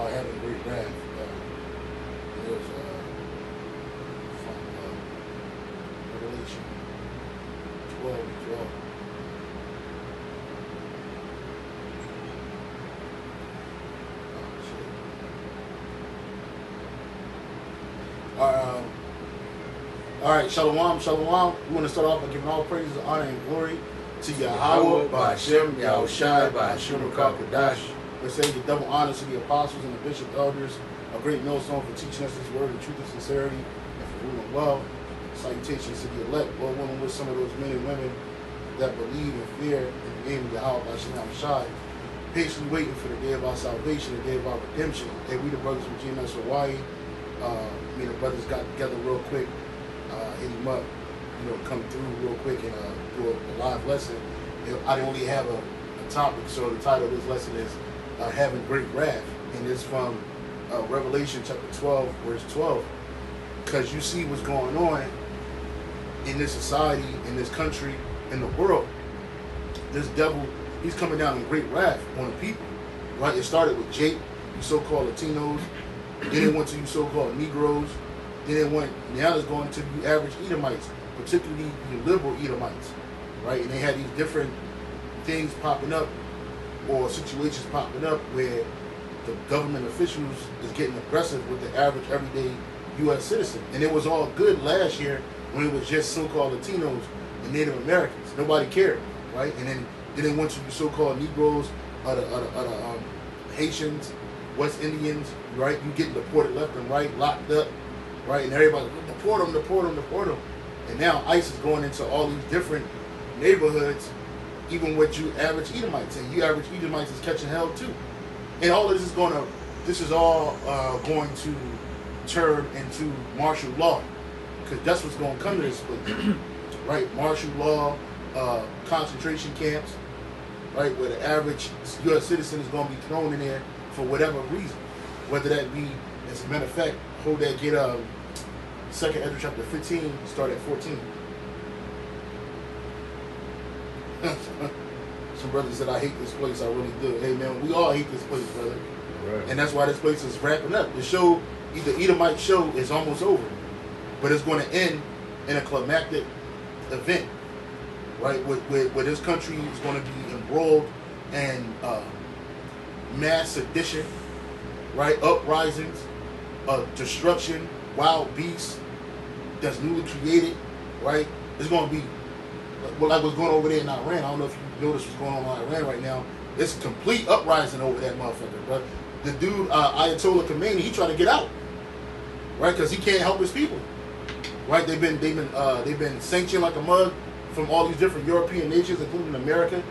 about having great wrath. It was from Revelation 12:12. All right, Shalom, Shalom. We want to start off by giving all praises, honor, and glory to Yahweh, Ba'Shem, Yahushai, Ba'Shem, Rakakadash. We say the double honors to the apostles and the bishop elders, a great millstone for teaching us this word in truth and sincerity, and for ruling well. Salutations to the elect, well, woman with some of those men and women that believe and fear in the name of Yahweh, Ba'Shem, Yahushai, patiently waiting for the day of our salvation, the day of our redemption. And we, the brothers from GMS Hawaii, me and the brothers got together real quick. Hit him up, come through real quick and do a live lesson. I didn't really have a topic, so the title of this lesson is Having Great Wrath, and it's from Revelation chapter 12, verse 12. Because you see what's going on in this society, in this country, in the world. This devil, he's coming down in great wrath on the people. Right? It started with Jake, you so-called Latinos. Then it went to you so-called Negroes. Then now it's going to you average Edomites, particularly you liberal Edomites, right? And they had these different things popping up or situations popping up where the government officials is getting aggressive with the average everyday U.S. citizen. And it was all good last year when it was just so-called Latinos and Native Americans. Nobody cared, right? And then it went to you so-called Negroes, Haitians, West Indians, right? You getting deported left and right, locked up. Right, and everybody deport them. And now ICE is going into all these different neighborhoods, even with you average Edomites, and you average Edomites is catching hell too. And all of this is all going to turn into martial law, because that's what's going to come to this place, right? Martial law, concentration camps, right, where the average U.S. citizen is going to be thrown in there for whatever reason, whether that be, as a matter of fact, hold that get 2nd Ezra chapter 15, start at 14. Some brothers said, I hate this place, I really do. Hey man, we all hate this place, brother. Right. And that's why this place is wrapping up. The show, the Edomite show is almost over. But it's going to end in a climactic event, right? Where this country is going to be embroiled in mass sedition, right? Uprisings, destruction, wild beasts that's newly created, right? It's going to be like what's going on over there in Iran. I don't know if you notice what's going on in Iran right now. It's a complete uprising over that motherfucker, but the dude Ayatollah Khomeini, he trying to get out, right? Because he can't help his people, right? They've been sanctioned like a mug from all these different European nations, including America,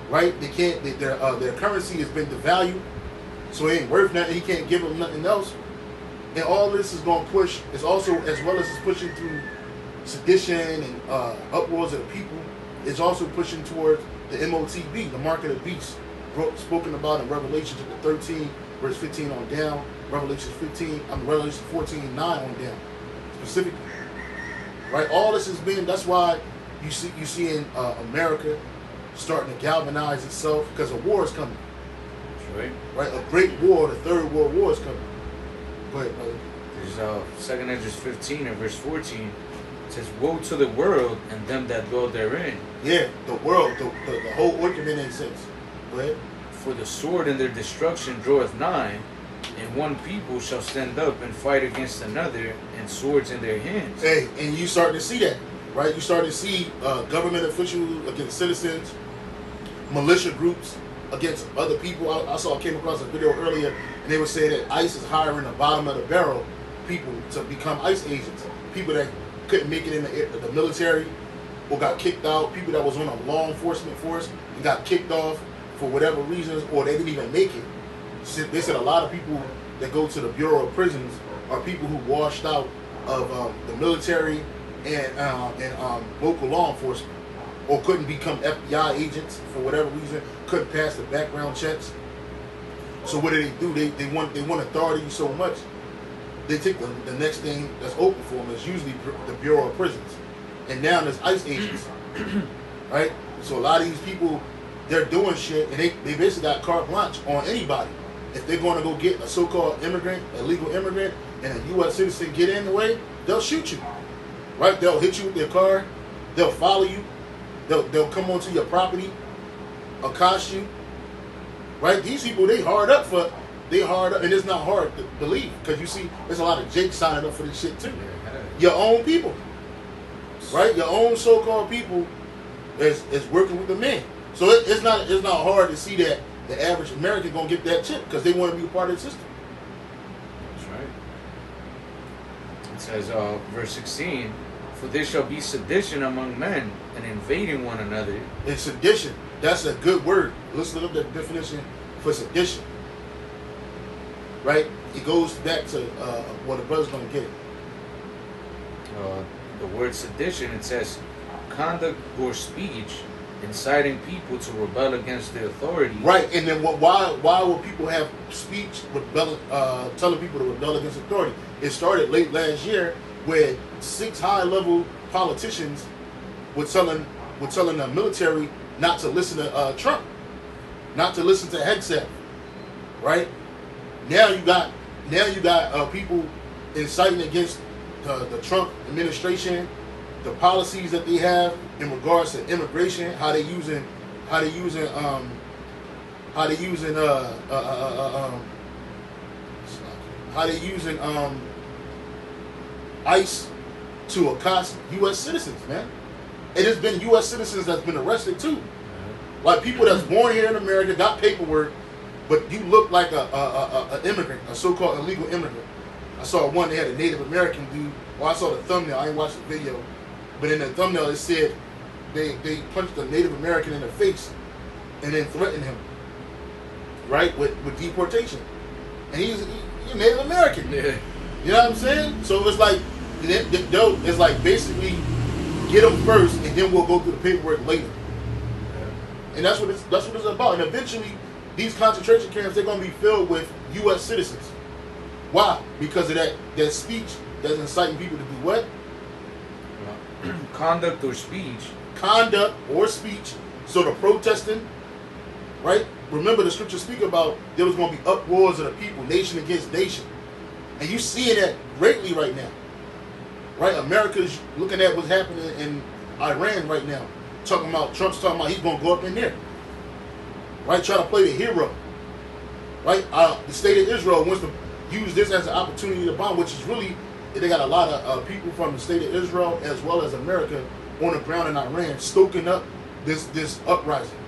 right? They can't. Their currency has been devalued, so it ain't worth nothing. He can't give them nothing else. And all this is going to push, it's also, as well as it's pushing through sedition and uproars of the people, it's also pushing towards the MOTB, the market of beasts, spoken about in Revelation chapter 13, verse 15 on down, Revelation 14, 9 on down, specifically. Right? All this has been, that's why you see in America starting to galvanize itself, because a war is coming. That's right. Right? A great war, the Third World War is coming. Go ahead, brother. There's 2nd Ezra 15 and verse 14. It says, woe to the world and them that dwell therein. Yeah, the world, the whole argument in sense. Go ahead. For the sword in their destruction draweth nigh, and one people shall stand up and fight against another, and swords in their hands. Hey, and you start to see that, right? You start to see government officials against citizens, militia groups against other people. I came across a video earlier, and they were saying that ICE is hiring the bottom of the barrel people to become ICE agents. People that couldn't make it in the military or got kicked out. People that was on a law enforcement force and got kicked off for whatever reasons, or they didn't even make it. They said a lot of people that go to the Bureau of Prisons are people who washed out of the military and local law enforcement, or couldn't become FBI agents for whatever reason, couldn't pass the background checks. So what do? They want authority so much, they take the next thing that's open for them is usually the Bureau of Prisons, and now there's ICE agents, right? So a lot of these people, they're doing shit, and they basically got carte blanche on anybody. if they're going to go get a so-called immigrant, illegal immigrant, and a U.S. citizen get in the way, they'll shoot you. Right? They'll hit you with their car. They'll follow you. They'll come onto your property, accost you. Right? These people, they hard up, and it's not hard to believe because you see, there's a lot of Jake signing up for this shit too. Your own people, right? Your own so-called people is working with the men. So it's not hard to see that the average American gonna get that chip because they want to be a part of the system. That's right. It says, verse 16, for there shall be sedition among men and invading one another. And sedition, that's a good word. Let's look up the definition for sedition. Right? It goes back to what the brother's gonna get it. The word sedition, it says conduct or speech inciting people to rebel against the authority. Right, and then why will people have speech telling people to rebel against authority? It started late last year where 6 high-level politicians were telling the military not to listen to Trump, not to listen to Hegseth. Right? Now you got people inciting against the Trump administration, the policies that they have in regards to immigration, how they using ICE to accost U.S. citizens, man. It has been U.S. citizens that's been arrested too, like people that's born here in America, got paperwork, but you look like a immigrant, a so-called illegal immigrant. I saw one, they had a Native American dude. Well, I saw the thumbnail. I didn't watch the video. But in the thumbnail, it said they punched a Native American in the face and then threatened him, right, with deportation. And he's a Native American. Yeah. You know what I'm saying? So it's like, it's like basically get them first and then we'll go through the paperwork later. Yeah. And that's what it's about. And eventually, these concentration camps, they're going to be filled with U.S. citizens. Why? Because of that speech that's inciting people to do what? Conduct or speech. Conduct or speech. So the protesting, right? Remember the scriptures speak about there was going to be uproars of the people, nation against nation. And you seeing that greatly right now. Right? America's looking at what's happening in Iran right now. Trump's talking about he's going to go up in there. Right? Try to play the hero. Right? The state of Israel wants to use this as an opportunity to bomb, which is really, they got a lot of people from the state of Israel as well as America on the ground in Iran stoking up this uprising.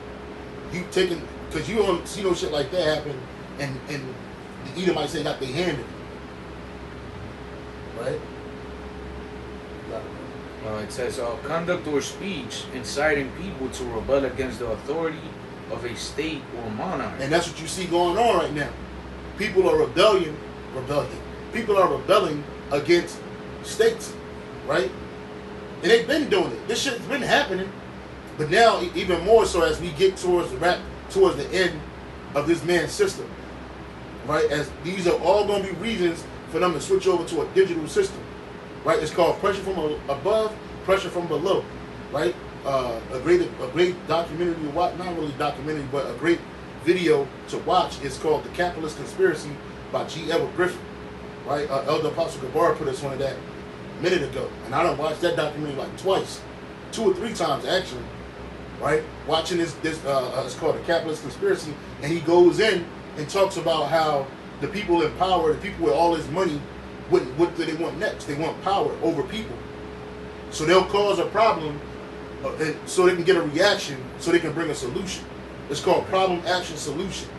You taking, because you don't see no shit like that happen, and the Edomites say got their hand in it. Right? It says, conduct or speech inciting people to rebel against the authority of a state or monarch. And that's what you see going on right now. People are rebelling. People are rebelling against states, right? And they've been doing it. This shit's been happening, but now even more so as we get towards the end of this man's system, right? As these are all going to be reasons for them to switch over to a digital system, right? It's called pressure from above, pressure from below, right? A great documentary to watch, not really documentary, but a great video to watch is called The Capitalist Conspiracy by G. Edward Griffin, right? Elder Apostle Gabar put us on that a minute ago, and I done watched that documentary like twice, 2 or 3 times actually, right? Watching this it's called The Capitalist Conspiracy, and he goes in and talks about how the people in power, the people with all this money, what do they want next? They want power over people, so they'll cause a problem, so they can get a reaction, so they can bring a solution. It's called problem, action, solution.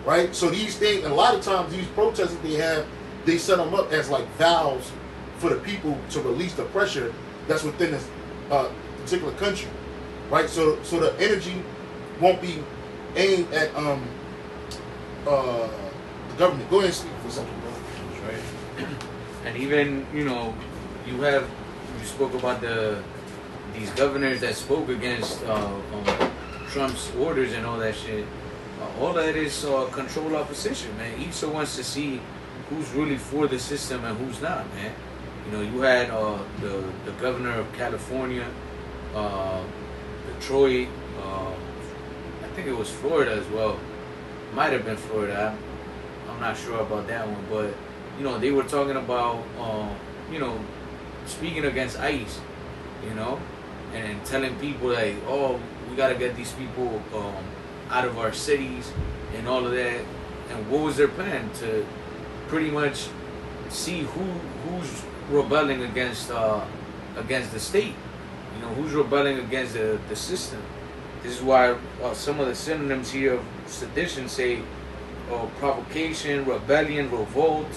Right? So these things, and a lot of times these protests that they have, they set them up as like valves for the people to release the pressure that's within this particular country. Right? So the energy won't be aimed at the government. Go ahead and speak for a second, bro. That's right. And even, you spoke about these governors that spoke against Trump's orders and all that shit. All that is control opposition, man. Each one wants to see who's really for the system and who's not, man. You had the governor of California, Detroit, I think it was Florida as well. might have been Florida. I'm not sure about that one, but you know, they were talking about you know, speaking against ICE, you know, and telling people like, oh, we gotta get these people out of our cities and all of that. And what was their plan? To pretty much see who's rebelling against the state, you know, who's rebelling against the system. This is why some of the synonyms here of sedition say provocation, rebellion, revolt,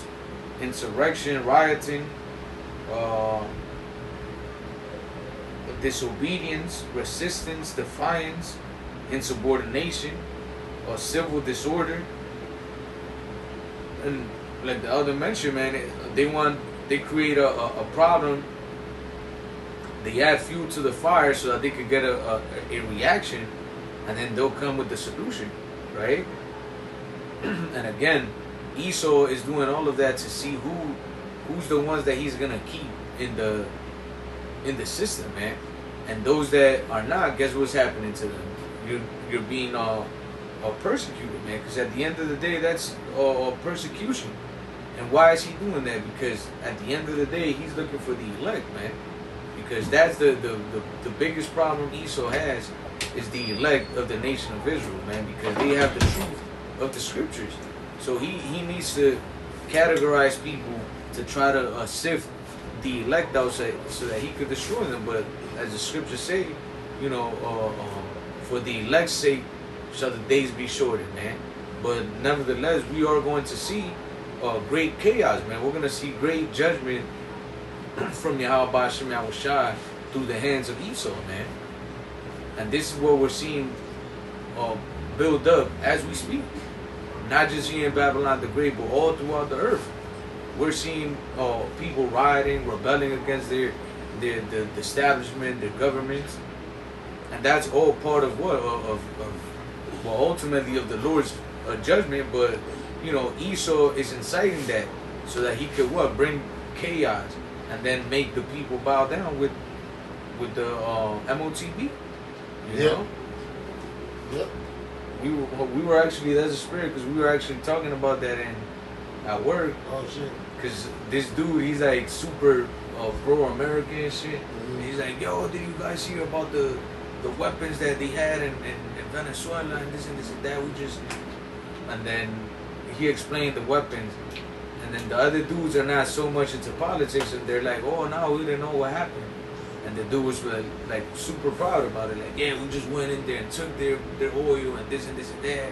insurrection, rioting, disobedience, resistance, defiance, insubordination, or civil disorder. And like the other mentioned, man, they create a problem. They add fuel to the fire so that they could get a reaction, and then they'll come with the solution, right? And again, Esau is doing all of that to see who's the ones that he's gonna keep in the system, man. And those that are not, guess what's happening to them? You're being persecuted, man. Because at the end of the day, that's persecution. And why is he doing that? Because at the end of the day, he's looking for the elect, man. Because that's the biggest problem Esau has, is the elect of the nation of Israel, man. Because they have the truth of the scriptures. So he needs to categorize people to try to sift the elect out so that he could destroy them. But as the scriptures say, you know, for the elect's sake shall the days be shortened, man. But nevertheless, we are going to see great chaos, man. We're going to see great judgment from Yahweh Ba'ashem Yahushua through the hands of Esau, man. And this is what we're seeing build up as we speak. Not just here in Babylon the Great, but all throughout the earth. We're seeing people rioting, rebelling against the establishment, their governments. And that's all part of what? Well, ultimately of the Lord's judgment. But, you know, Esau is inciting that so that he could what? Bring chaos and then make the people bow down with the MOTB. You know? Yep. We were actually, that's a spirit, because we were actually talking about that at work. Oh shit. Because this dude, he's like super pro-American and shit. Mm-hmm. He's like, yo, did you guys hear about the weapons that they had in Venezuela and this and that? And then he explained the weapons. And then the other dudes are not so much into politics, and they're like, oh no, we didn't know what happened. And the dude was like super proud about it. Like, yeah, we just went in there and took their oil and this and that.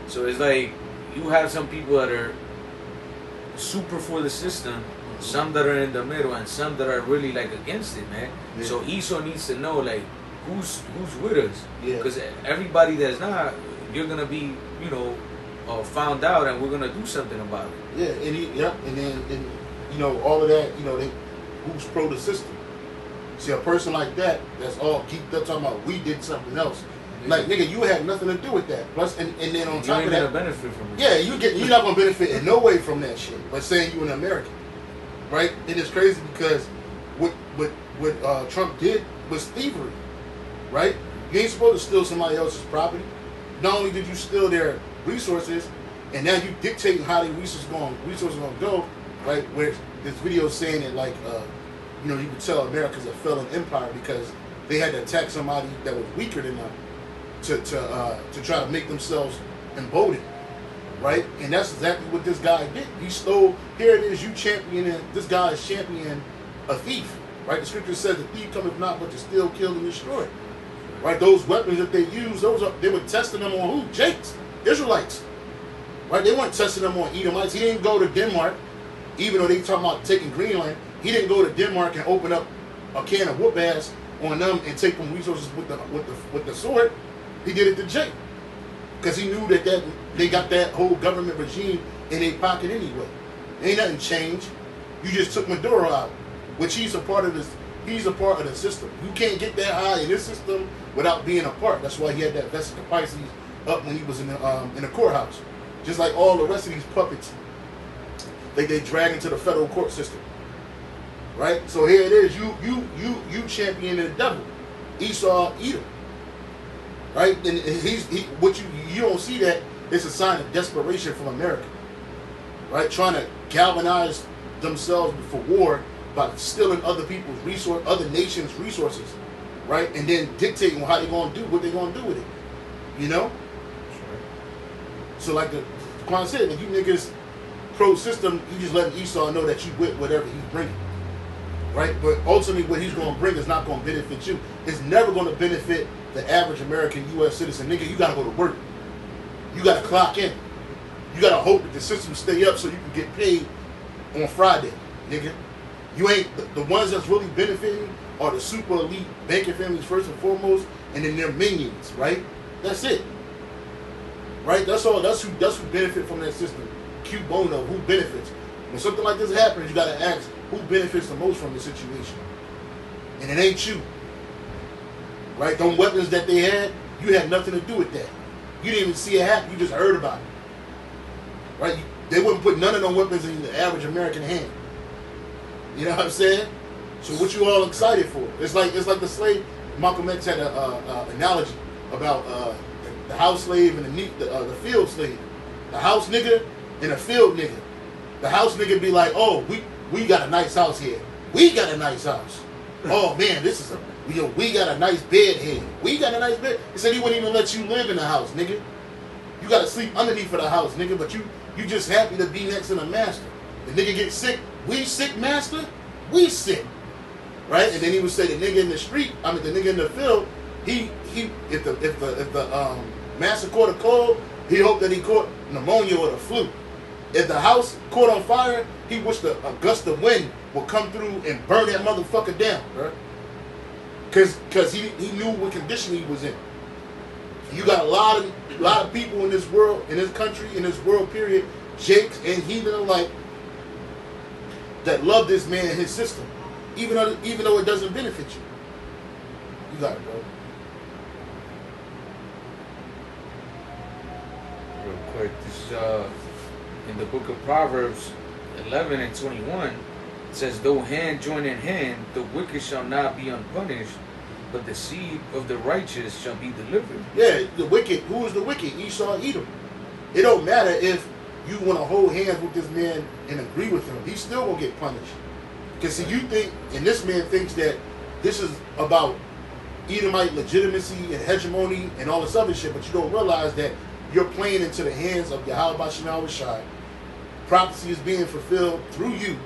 So it's like, you have some people that are super for the system, some that are in the middle, and some that are really like against it, man. Yeah. So Esau needs to know like who's with us. Because everybody that's not, you're gonna be, you know, found out, and we're gonna do something about it. Yeah, and then you know, all of that, you know, who's pro the system. See, a person like that, that's all geeked up talking about we did something else. Yeah. Like, nigga, you had nothing to do with that. Plus, and then on top of that, benefit from it. Yeah, you're not gonna benefit in no way from that shit. But saying you an American, right? And it's crazy because what Trump did was thievery, right? You ain't supposed to steal somebody else's property. Not only did you steal their resources, and now you dictating how the resources gonna go, right? Where this video is saying that like you know, you could tell America's a failing empire because they had to attack somebody that was weaker than them to try to make themselves emboldened, right? And that's exactly what this guy did. He stole. Here it is. You championing. This guy is championing a thief, right? The scripture says the thief cometh not but to steal, kill, and destroy, right? Those weapons that they use, they were testing them on who? Jakes, Israelites, right? They weren't testing them on Edomites. He didn't go to Denmark, even though they talking about taking Greenland. He didn't go to Denmark and open up a can of whoop ass on them and take them resources with the sword. He did it to Jake because he knew that they got that whole government regime in their pocket anyway. Ain't nothing changed. You just took Maduro out, which he's a part of this. He's a part of the system. You can't get that high in this system without being a part. That's why he had that Vesica Pisces up when he was in the courthouse. Just like all the rest of these puppets, they drag into the federal court system. Right? So here it is. You champion the devil. Esau Edom. Right? And what you don't see that It's a sign of desperation from America, right? Trying to galvanize themselves for war by stealing other people's other nations' resources, right? And then dictating how they're going to do what they're going to do with it, you know? Sure. So like the Quan said, if you niggas pro-system, you just letting Esau know that you with whatever he's bringing, right? But ultimately what he's going to bring is not going to benefit you. It's never going to benefit the average American U.S. citizen. Nigga, you got to go to work. You got to clock in. You got to hope that the system stay up so you can get paid on Friday, nigga. You ain't, the ones that's really benefiting are the super elite banking families first and foremost, and then their minions, right? That's it. Right? That's all. That's who benefit from that system. Q bono, who benefits. When something like this happens, you gotta ask who benefits the most from the situation. And it ain't you. Right? Them weapons that they had, you had nothing to do with that. You didn't even see it happen, you just heard about it. Right? They wouldn't put none of them weapons in the average American hand. You know what I'm saying? So what you all excited for? It's like the slave. Malcolm X had a analogy about the house slave and the field slave. The house nigga and a field nigga. The house nigga be like, oh, we got a nice house here. We got a nice house. Oh man, we got a nice bed here. We got a nice bed. He said he wouldn't even let you live in the house, nigga. You gotta sleep underneath of the house, nigga. But you just happy to be next to the master. The nigga get sick. We sick, master. We sick. Right? And then he would say the nigga in the street, the nigga in the field, if the master caught a cold, he hoped that he caught pneumonia or the flu. If the house caught on fire, he wished a gust of wind would come through and burn that motherfucker down, right? Cause he knew what condition he was in. You got a lot of people in this world, in this country, in this world period, Jakes and heathen alike, that love this man and his system. Even though it doesn't benefit you. You got it, bro. Real quick, this is in the book of Proverbs 11 and 21. It says, though hand join in hand, the wicked shall not be unpunished, but the seed of the righteous shall be delivered. Yeah, the wicked. Who is the wicked? Esau, Edom. It don't matter if you want to hold hands with this man and agree with him. He's still going to get punished. Because see, you think, and this man thinks that this is about Edomite legitimacy and hegemony and all this other shit, but you don't realize that you're playing into the hands of Yahweh Bashim Shai. Prophecy is being fulfilled through you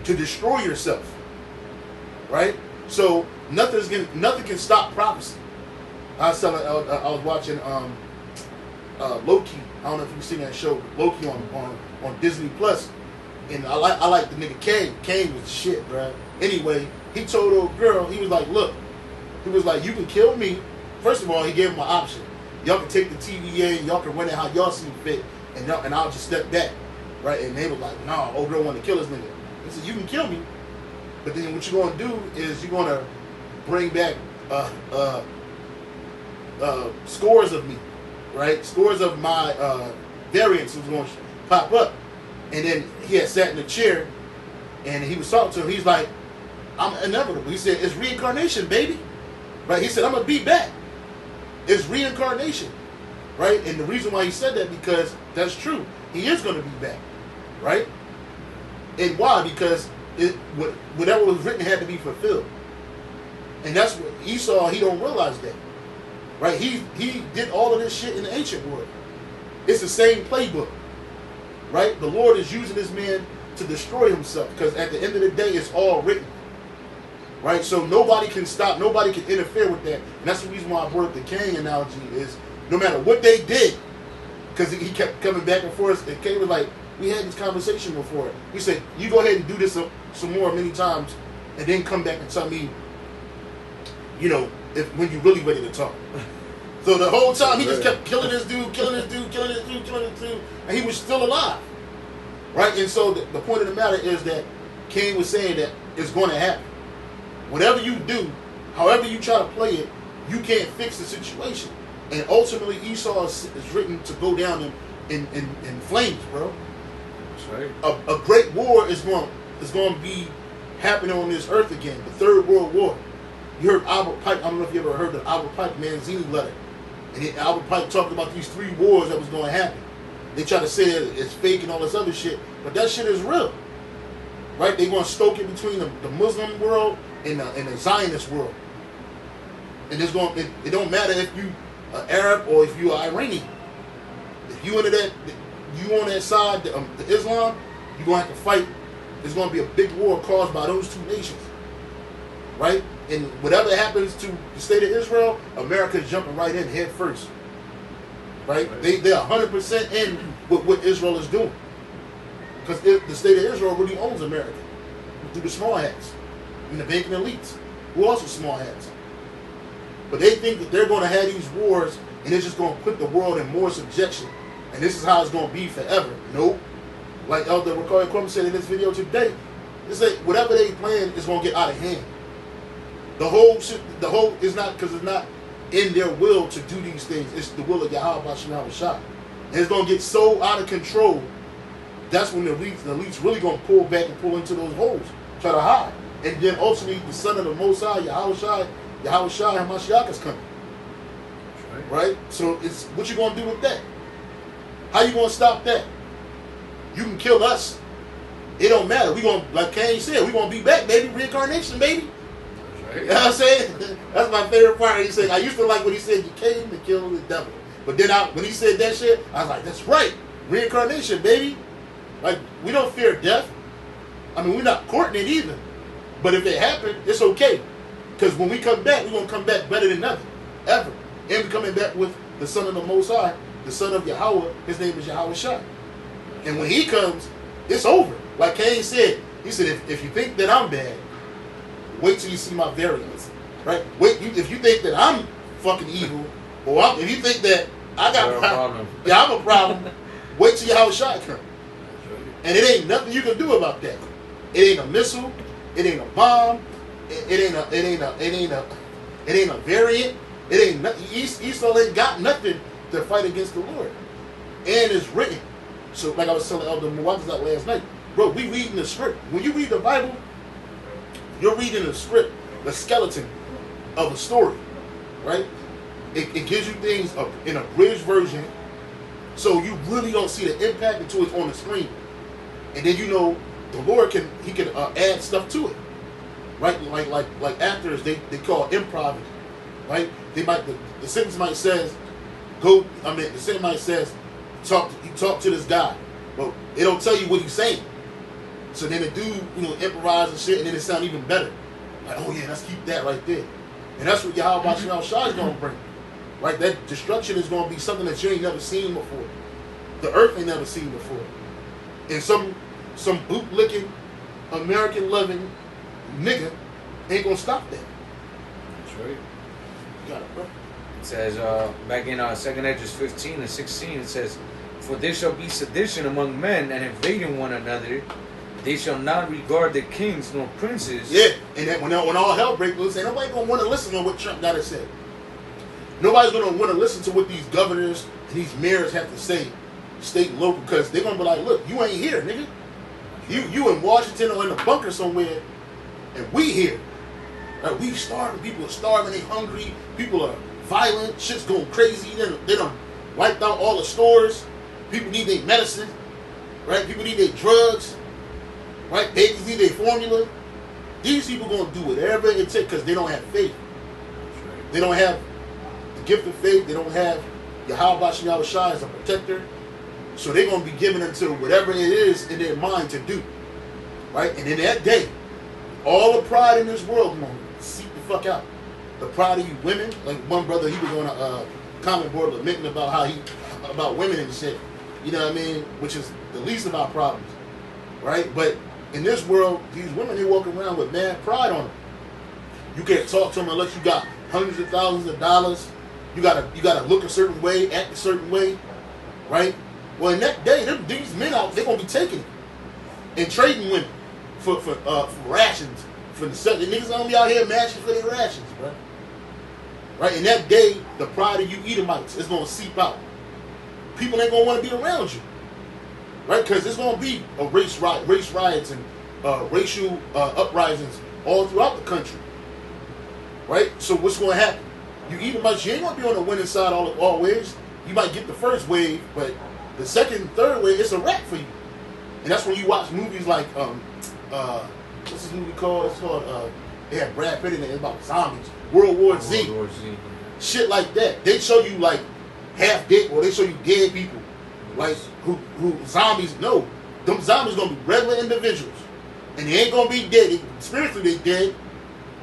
to destroy yourself. Right? So nothing can stop prophecy. I was watching Loki. I don't know if you've seen that show, Loki on Disney Plus. And I like the nigga Kane. Kane was shit, bro. Anyway, he told old girl, he was like, look, he was like, you can kill me. First of all, he gave him an option. Y'all can take the TVA, y'all can run it how y'all see fit, and I'll just step back. Right? And they were like, nah, old girl want to kill this nigga. He said, you can kill me, but then what you're going to do is you're going to bring back scores of me, right? Scores of my variants was going to pop up. And then he had sat in the chair, and he was talking to him. He's like, I'm inevitable. He said, it's reincarnation, baby. Right? He said, I'm going to be back. It's reincarnation. Right? And the reason why he said that, because that's true. He is going to be back. Right? And why? Because whatever was written had to be fulfilled. And that's what Esau, he don't realize that. Right? He did all of this shit in the ancient world. It's the same playbook. Right? The Lord is using this man to destroy himself, because at the end of the day, it's all written. Right? So nobody can stop, nobody can interfere with that. And that's the reason why I brought up the Cain analogy, is no matter what they did, because he kept coming back and forth, and Cain was like, we had this conversation before. He said, you go ahead and do this some more many times, and then come back and tell me, when you're really ready to talk. So the whole time he just kept killing this dude, and he was still alive. Right? And so the point of the matter is that Cain was saying that it's going to happen. Whatever you do, however you try to play it, you can't fix the situation. And ultimately Esau is written to go down in flames, bro. That's right. A great war is going to be happening on this earth again. The Third World War. You heard Albert Pike. I don't know if you ever heard the Albert Pike Manzini letter. And Albert Pike talked about these 3 wars that was going to happen. They try to say that it's fake and all this other shit, but that shit is real, right? They going to stoke it between the Muslim world and the Zionist world. And it's going. It don't matter if you are Arab or if you are Iranian. If you into that, you on that side, the Islam, you're going to have to fight. There's going to be a big war caused by those 2 nations, right? And whatever happens to the state of Israel, America is jumping right in head first, right? They're 100% in with what Israel is doing, because the state of Israel really owns America through the small hats and the banking elites, who also small hats. But they think that they're going to have these wars, and it's just going to put the world in more subjection, and this is how it's going to be forever. Nope. Like Elder Ricardo Crumb said in this video today, it's like whatever they plan is going to get out of hand. The whole is not, because it's not in their will to do these things. It's the will of Yahweh Bashim Yahushua. And it's going to get so out of control, that's when the elites really going to pull back and pull into those holes, try to hide. And then ultimately the son of the Most High, Yahushua HaMashiach is coming. Right? So it's what you going to do with that? How you going to stop that? You can kill us. It don't matter. We going to, like Cain said, we going to be back, baby. Reincarnation, baby. Right. You know what I'm saying? That's my favorite part. He said, I used to like when he said you came to kill the devil. But then when he said that shit, I was like, that's right. Reincarnation, baby. Like, we don't fear death. I mean, we're not courting it either. But if it happened, it's okay. Because when we come back, we're going to come back better than ever. Ever. And we're coming back with the son of the Most High, the son of Yahweh. His name is Yahushua. And when he comes, it's over. Like Cain said, he said, if you think that I'm bad, wait till you see my variants. Right? If you think that I'm fucking evil, or if you think that I got a problem, yeah, I'm a problem, wait till Yahushua comes. And it ain't nothing you can do about that. It ain't a missile. It ain't a bomb. It ain't a variant. It ain't nothing. Esau ain't got nothing to fight against the Lord. And it's written. So, like I was telling Elder Muwazzaz last night, bro, we reading the script. When you read the Bible, you're reading the script, the skeleton of a story, right? It gives you things in a bridge version, so you really don't see the impact until it's on the screen. And then you know the Lord can add stuff to it, right? Like actors, they call improv, right? They might the sentence might says the sentence might says talk to this guy, but they don't tell you what he's saying. So then the dude improvise and shit, and then it sound even better. Like, oh yeah, let's keep that right there. And that's what Yahweh Bashim Shah is gonna bring. Right? That destruction is gonna be something that you ain't never seen before. The earth ain't never seen before. And some bootlicking, American-loving nigga ain't gonna stop that. That's right. You got it, bro. It says, back in 2nd Esdras 15 and 16, it says, for there shall be sedition among men and invading one another. They shall not regard the kings nor princes. Yeah, and then when all hell breaks loose, ain't nobody gonna want to listen to what Trump got to say. Nobody's gonna want to listen to what these governors and these mayors have to say, state and local, because they're gonna be like, look, you ain't here, nigga. You in Washington or in a bunker somewhere, and we here. Like, we starving. People are starving. They hungry. People are violent. Shit's going crazy. They done wiped out all the stores. People need their medicine, right? People need their drugs, right? Babies need their formula. These people gonna do whatever it takes because they don't have faith. They don't have the gift of faith. They don't have Yahweh Bashim Yahushua as a protector. So they're gonna be given unto whatever it is in their mind to do, right? And in that day, all the pride in this world gonna seep the fuck out. The pride of you women, like one brother, he was on a comment board lamenting about about women and shit. You know what I mean? Which is the least of our problems, right? But in this world, these women, they walk around with mad pride on them. You can't talk to them unless you got hundreds of thousands of dollars. You gotta look a certain way, act a certain way, right? Well, in that day, these men out, they're gonna be taking it and trading women for rations. The niggas gonna be out here matching for their rations, bro. Right? In that day, the pride of you Edomites is gonna seep out. People ain't gonna want to be around you, right? Because there's gonna be a race riots and racial uprisings all throughout the country, right? So what's gonna happen? You Edomites, you ain't gonna be on the winning side always. You might get the first wave, but the second, third wave, it's a wrap for you. And that's when you watch movies like what's this movie called? It's called they had Brad Pitt in it. It's about zombies. World War Z. World War Z. Shit like that. They show you like half dead, or they show you dead people, like who zombies. No, them zombies gonna be regular individuals, and they ain't gonna be dead. Spiritually, they dead,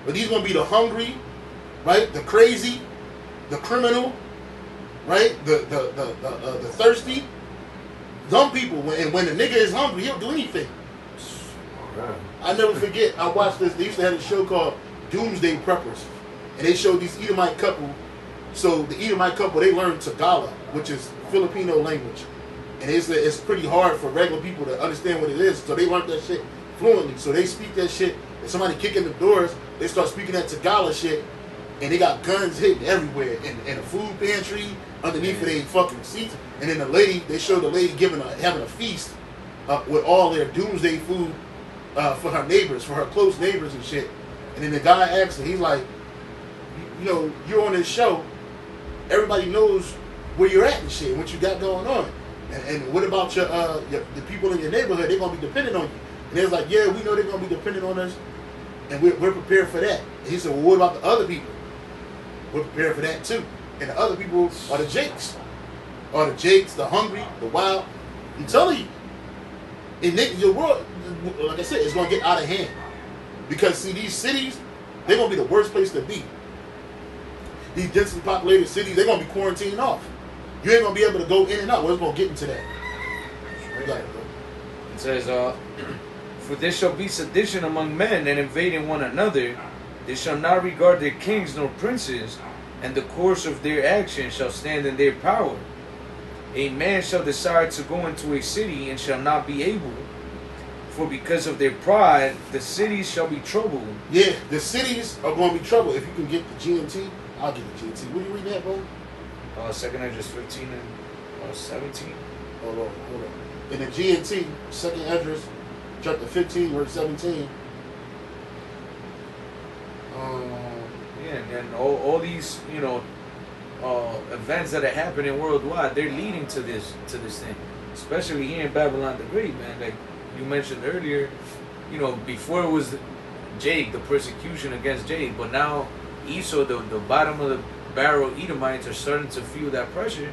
but these gonna be the hungry, right? The crazy, the criminal, right? The thirsty. Some people, when the nigga is hungry, he'll do anything. I never forget. I watched this. They used to have a show called Doomsday Preppers, and they showed these Edomite couple. So the Edomite couple, they learned Tagalog, which is Filipino language, and it's pretty hard for regular people to understand what it is. So they learned that shit fluently. So they speak that shit. If somebody kicking the doors, they start speaking that Tagalog shit, and they got guns hidden everywhere in a food pantry, underneath of their fucking seats. And then they showed the lady having a feast with all their doomsday food for her neighbors, for her close neighbors and shit. And then the guy asked her, he's like, you know, you're on this show, everybody knows where you're at and shit, and what you got going on. And what about the people in your neighborhood? They're gonna be dependent on you. And they was like, yeah, we know they're gonna be dependent on us, and we're prepared for that. And he said, well, what about the other people? We're prepared for that too. And the other people are the Jakes. Are the Jakes, the hungry, the wild. I'm telling you, in your world, like I said, it's gonna get out of hand. Because see, these cities, they're gonna be the worst place to be. These densely populated cities, they're gonna be quarantined off. You ain't gonna be able to go in and out. We're gonna get into that. It says, for there shall be sedition among men, and invading one another. They shall not regard their kings nor princes, and the course of their action shall stand in their power. A man shall desire to go into a city, and shall not be able. For because of their pride, the cities shall be troubled. Yeah, the cities are going to be troubled. If you can get the GMT, I'll get the GMT. What are you reading that, bro? 2nd Esdras 15 and 17. Hold on. In the GMT, 2nd Esdras, chapter 15, verse 17. Yeah, and all these, you know, events that are happening worldwide, they're leading to this thing. Especially here in Babylon the Great, man. Like you mentioned earlier, you know, before it was Jake, the persecution against Jake, but now Esau, the bottom of the barrel Edomites, are starting to feel that pressure.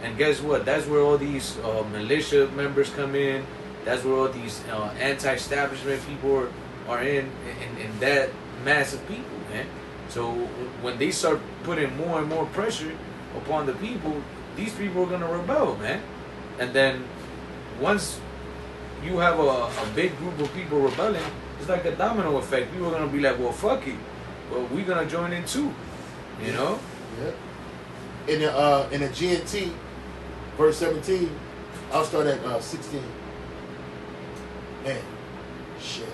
And guess what? That's where all these militia members come in. That's where all these anti-establishment people are in that mass of people, man. So when they start putting more and more pressure upon the people, these people are going to rebel, man. And then once you have a big group of people rebelling, it's like a domino effect. People are going to be like, well, fuck it. Well, we're going to join in too, you know? Yeah. In the GNT, verse 17, I'll start at 16. Man, shit.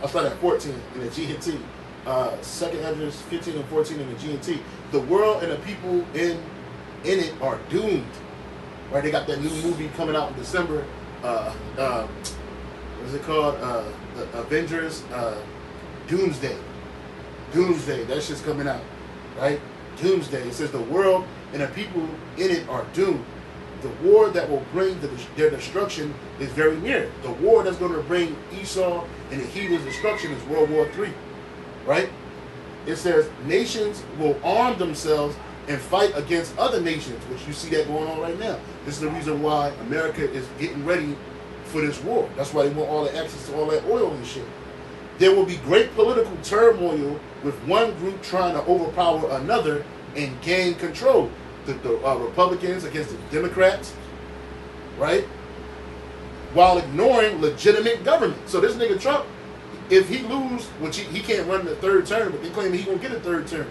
I'll start at 14 in the GNT. 2nd Esdras 15 and 14 in the GNT. The world and the people in it are doomed. Right? They got that new movie coming out in December. What is it called? The Avengers Doomsday. Doomsday. That shit's coming out. Right? Doomsday. It says the world and the people in it are doomed. The war that will bring their destruction is very near. The war that's going to bring Esau and the heathen's destruction is World War III. Right? It says nations will arm themselves and fight against other nations, which you see that going on right now. This is the reason why America is getting ready for this war. That's why they want all the access to all that oil and shit. There will be great political turmoil with one group trying to overpower another and gain control. The Republicans against the Democrats, right? While ignoring legitimate government. So this nigga Trump, if he lose, which he can't run the third term, but they claim he gonna get a third term.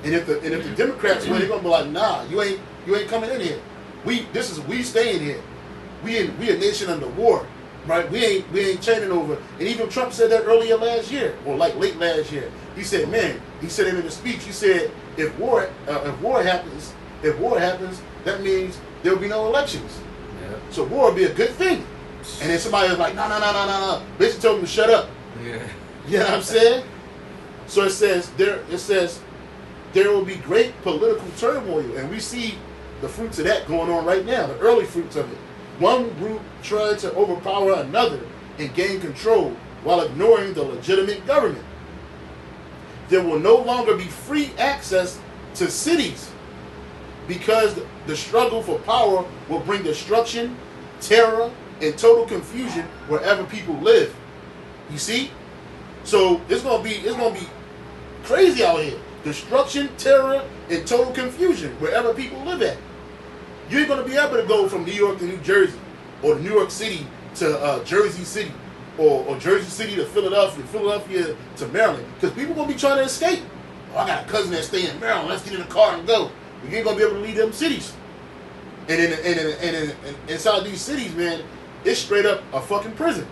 And if the Democrats win, they're gonna be like, nah, you ain't coming in here. We staying here. We a nation under war, right? We ain't turning over. And even Trump said that earlier last year, or like late last year. He said, man, he said it in a speech. He said, if war happens, that means there'll be no elections. Yeah. So war will be a good thing. And then somebody was like, no. Basically told him to shut up. Yeah. You know what I'm saying? So it says there will be great political turmoil, and we see the fruits of that going on right now, the early fruits of it. One group trying to overpower another and gain control while ignoring the legitimate government. There will no longer be free access to cities because the struggle for power will bring destruction, terror, and total confusion wherever people live. You see? So it's gonna be crazy out here. Destruction, terror, and total confusion wherever people live at. You ain't gonna be able to go from New York to New Jersey, or New York City to Jersey City, or Jersey City to Philadelphia, Philadelphia to Maryland, because people gonna be trying to escape. Oh, I got a cousin that stay in Maryland. Let's get in the car and go. You ain't gonna be able to leave them cities. And inside these cities, man, it's straight up a fucking prison.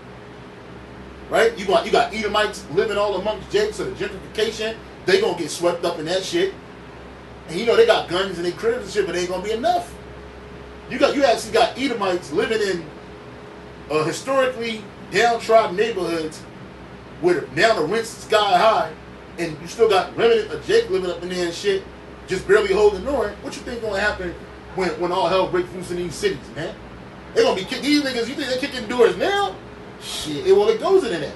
Right? You got Edomites living all amongst Jakes, so the gentrification, they gonna get swept up in that shit. And you know they got guns in their cribs and shit, but it ain't gonna be enough. You actually got Edomites living in historically downtrodden neighborhoods where now the rent's sky high, and you still got remnant of Jake living up in there and shit, just barely holding on. What you think gonna happen when all hell breaks loose in these cities, man? They gonna be kicking these niggas. You think they kicking doors now? Shit, it goes into that.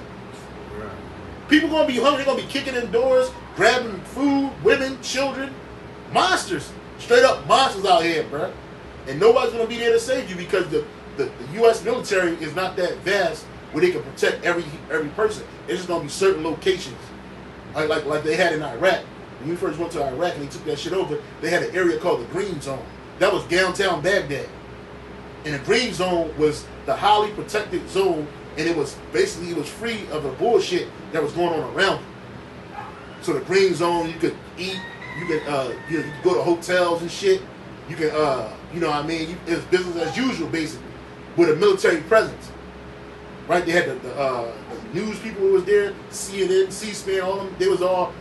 Right. People gonna be hungry. They gonna be kicking in doors, grabbing food, women, children, monsters, straight up monsters out here, bro. And nobody's gonna be there to save you because the U.S. military is not that vast where they can protect every person. It's just gonna be certain locations, like they had in Iraq. When we first went to Iraq and they took that shit over, they had an area called the Green Zone. That was downtown Baghdad, and the Green Zone was the highly protected zone, and it was free of the bullshit that was going on around it. So the Green Zone, you could eat, you could go to hotels and shit. You can, you know what I mean? It's business as usual, basically, with a military presence. Right? They had the news people who was there, CNN, C-SPAN, all them. They was all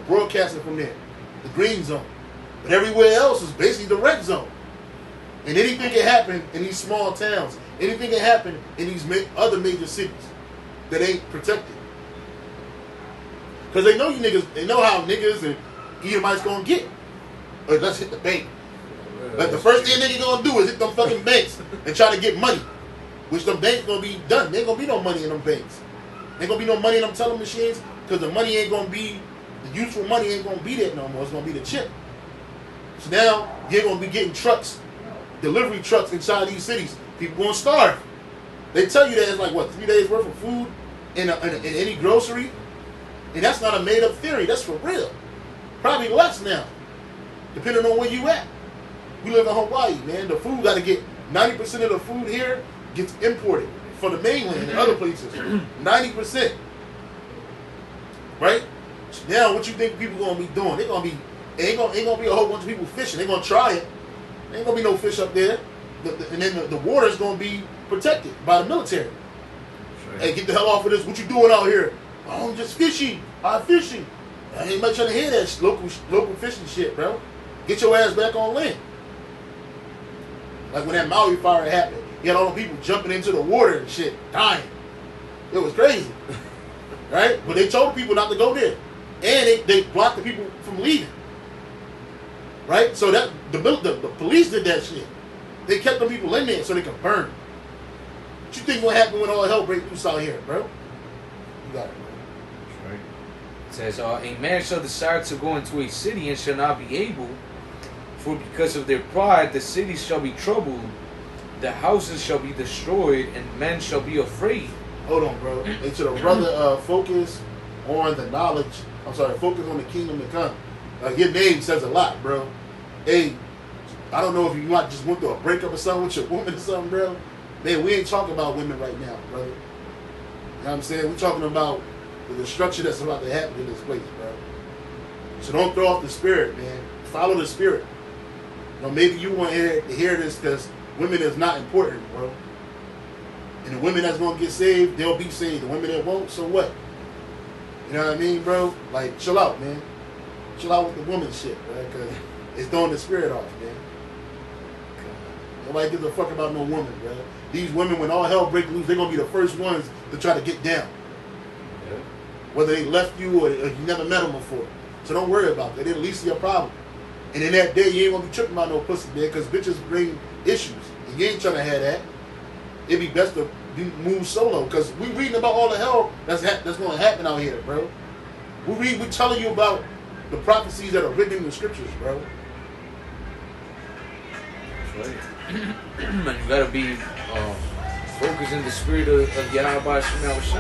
broadcasting from there, the Green Zone. But everywhere else was basically the Red Zone. And anything can happen in these small towns. Anything can happen in these other major cities that ain't protected. Because they know you niggas, they know how niggas and Edomites gonna get. Or let's hit the bank. Like the first thing nigga gonna do is hit them fucking banks and try to get money. Which them banks gonna be done. There ain't gonna be no money in them banks. There ain't gonna be no money in them teller machines because the money ain't gonna be, the useful money ain't gonna be there no more. It's gonna be the chip. So now you're gonna be getting trucks, delivery trucks inside these cities. People gonna starve. They tell you that it's like, what, 3 days worth of food in any grocery? And that's not a made up theory. That's for real. Probably less now, depending on where you at. We live in Hawaii, man. The food got to get 90% of the food here gets imported from the mainland and other places. 90%. Right? So now, what you think people gonna be doing? They gonna be ain't gonna be a whole bunch of people fishing. They gonna try it. There ain't gonna be no fish up there. And then the water's gonna be protected by the military. Right. Hey, get the hell off of this! What you doing out here? Oh, I'm just fishing. I'm fishing. I ain't much trying to hear that local fishing shit, bro. Get your ass back on land. Like when that Maui fire happened, you had all the people jumping into the water and shit, dying. It was crazy, right? But they told people not to go there, and they blocked the people from leaving, right? So that the police did that shit. They kept the people in there so they could burn. What you think will happen when all hell breaks loose out here, bro? You got it, bro. Right. It says, a man shall desire to go into a city and shall not be able, for because of their pride the cities shall be troubled, the houses shall be destroyed, and men shall be afraid. Hold on, bro. And to the brother, focus on the knowledge. I'm sorry, focus on the kingdom to come. Your name says a lot, bro. Hey, I don't know if you just went through a breakup or something with your woman or something, bro. Man, we ain't talking about women right now, brother. You know what I'm saying? We're talking about the destruction that's about to happen in this place, bro. So don't throw off the spirit, man. Follow the spirit. You know, maybe you want to hear this because women is not important, bro. And the women that's going to get saved, they'll be saved. The women that won't, so what? You know what I mean, bro? Like, chill out, man. Chill out with the woman shit, bro, because it's throwing the spirit off, man. Nobody gives a fuck about no woman, bro. These women, when all hell breaks loose, they're going to be the first ones to try to get down. Yeah. whether they left you or you never met them before. So don't worry about that. It'll at least be a problem. And in that day, you ain't gonna be tripping about no pussy, man, because bitches bring issues. And you ain't trying to have that. It'd be best to move solo, because we reading about all the hell that's gonna happen out here, bro. We telling you about the prophecies that are written in the scriptures, bro. That's right. And you gotta be focused in the spirit of Yahweh Shema Shai,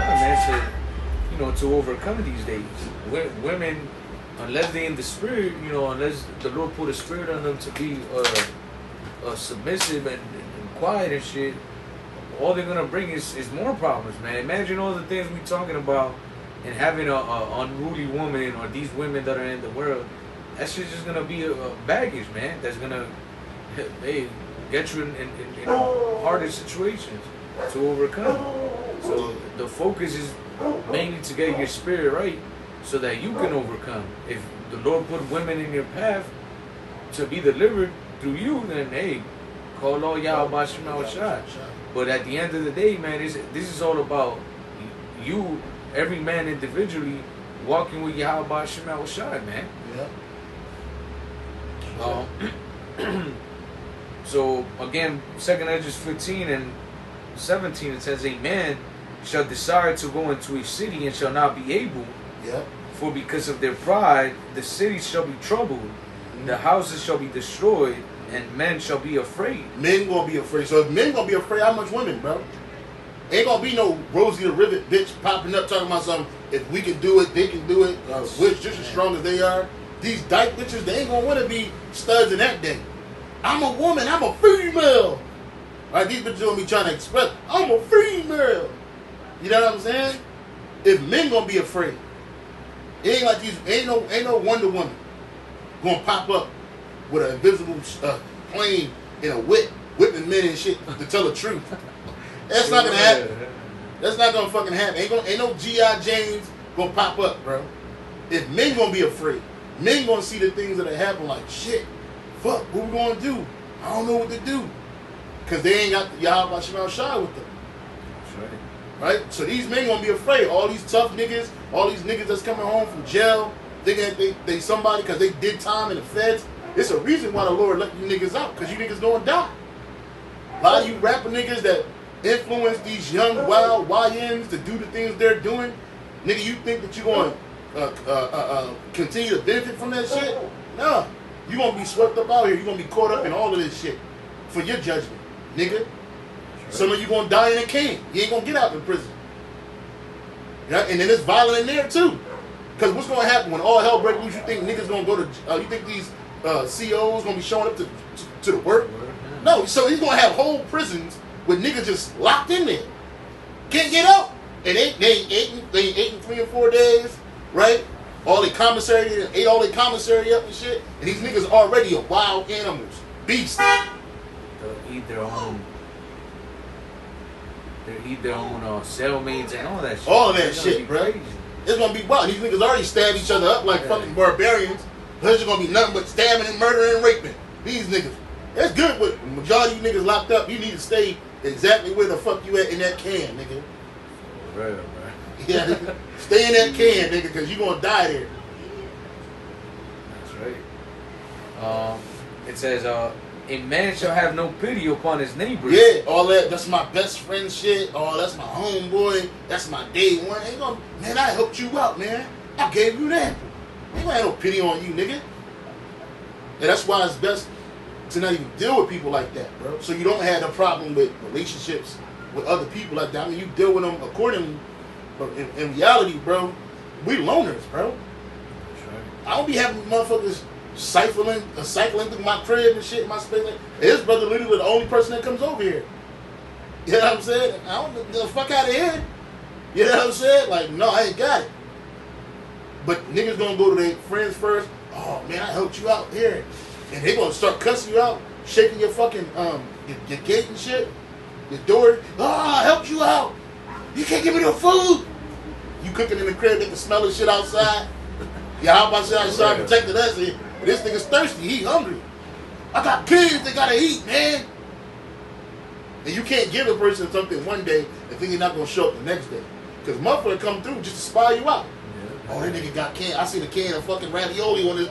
man, to overcome these days. Women, unless they in the spirit, unless the Lord put a spirit on them to be submissive and quiet and shit, all they're gonna bring is more problems, man. Imagine all the things we talking about, and having a unruly woman or these women that are in the world. That shit's just gonna be a baggage, man. That's gonna get you in harder situations to overcome. So the focus is mainly to get your spirit right, so that you can overcome. If the Lord put women in your path to be delivered through you, then hey, call all Yahweh Shema Shai. But at the end of the day, man, this is all about you, every man individually, walking with Yahweh Shema Shai, man. Yeah. So again, 2 Esdras 15 and 17, it says, "A man shall desire to go into a city and shall not be able. Yeah. For because of their pride, the cities shall be troubled, the houses shall be destroyed, and men shall be afraid." Men gonna be afraid. So if men gonna be afraid, how much women, bro? Ain't gonna be no Rosie the Rivet bitch popping up talking about something. If we can do it, they can do it. We're just as strong as they are. These dyke bitches, they ain't gonna want to be studs in that day. I'm a woman. I'm a female. Right? These bitches gonna be trying to express, I'm a female. You know what I'm saying? If men gonna be afraid, it ain't like these. Ain't no Wonder Woman gonna pop up with an invisible plane in a whipping men and shit to tell the truth. That's not gonna happen. That's not gonna fucking happen. Ain't no G.I. James gonna pop up, bro. If men gonna be afraid, men gonna see the things that happen like, shit, fuck, what we gonna do? I don't know what to do. Because they ain't got the Yahweh Shema Shai with them. That's right. Right? So these men gonna be afraid. All these tough niggas, all these niggas that's coming home from jail, thinking that they somebody because they did time in the feds. It's a reason why the Lord let you niggas out, because you niggas gonna die. A lot of you rapper niggas that influence these young wild YNs to do the things they're doing, nigga, you think that you gonna continue to benefit from that shit? Nah. You gonna be swept up out here. You gonna be caught up in all of this shit for your judgment, nigga. Right. Some of you gonna die in a can. You ain't gonna get out of prison. Yeah, and then it's violent in there too. Because what's gonna happen when all hell breaks loose? You think niggas gonna go to? You think these COs gonna be showing up to the work? No. So he's gonna have whole prisons with niggas just locked in there, can't get out, and they ain't eating 3 or 4 days, right? All their commissary ate all their commissary up and shit, and these niggas already are wild animals, beasts. They'll eat their own. They'll eat their own cellmates and all that shit. All of that shit, bro. Crazy. It's gonna be wild. These niggas already stab each other up like fucking barbarians. There's just gonna be nothing but stabbing and murdering and raping. These niggas. That's good, but the majority of you niggas locked up, you need to stay exactly where the fuck you at in that can, nigga. Right, right. Yeah, stay in that can, nigga, because you gonna die there. That's right. It says, a man shall have no pity upon his neighbor. Yeah, all that, that's my best friend shit. Oh, that's my homeboy. That's my day one. Ain't gonna, man, I helped you out, man. I gave you that. Ain't gonna have no pity on you, nigga. And that's why it's best to not even deal with people like that, bro. So you don't have the problem with relationships with other people like that. I mean, you deal with them accordingly. But in reality, bro, we loners, bro. That's right. I don't be having motherfuckers cycling through my crib and shit in my space. His brother literally the only person that comes over here. You know what I'm saying? I don't get the fuck out of here. You know what I'm saying? Like, no, I ain't got it. But niggas gonna go to their friends first. Oh man, I helped you out here. And they gonna start cussing you out, shaking your fucking your gate and shit, your door. Oh, I helped you out. You can't give me no food. You cooking in the crib, they can smell the shit outside. Yeah, how about shit outside protecting us? And this nigga's thirsty, he hungry. I got kids, they gotta eat, man. And you can't give a person something one day and think you're not gonna show up the next day. Because motherfucker come through just to spy you out. Oh, that nigga got can. I seen a can of fucking ravioli on his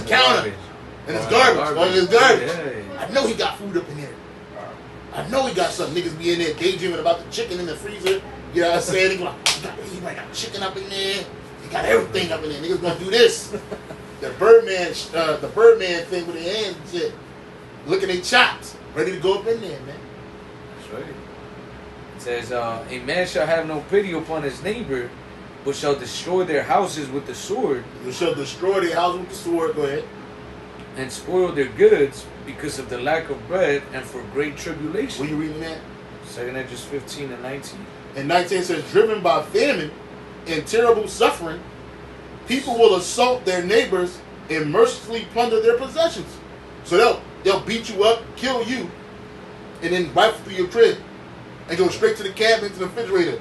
counter. Garbage. And it's garbage. On his garbage. Yeah. I know he got food up in there. I know he got some niggas be in there daydreaming about the chicken in the freezer. You know what I'm saying? They like, he got chicken up in there. He got everything up in there. Niggas gonna do this. The Birdman thing with their hands and shit. Looking at chops. Ready to go up in there, man. That's right. It says, a man shall have no pity upon his neighbor, but shall destroy their houses with the sword. You shall destroy their house with the sword. Go ahead. And spoil their goods because of the lack of bread and for great tribulation. Were you reading that? 2 Edges 15 and 19. And 19 says, driven by famine and terrible suffering, people will assault their neighbors and mercilessly plunder their possessions. So they'll beat you up, kill you, and then rifle through your crib and go straight to the cabinet, to the refrigerator.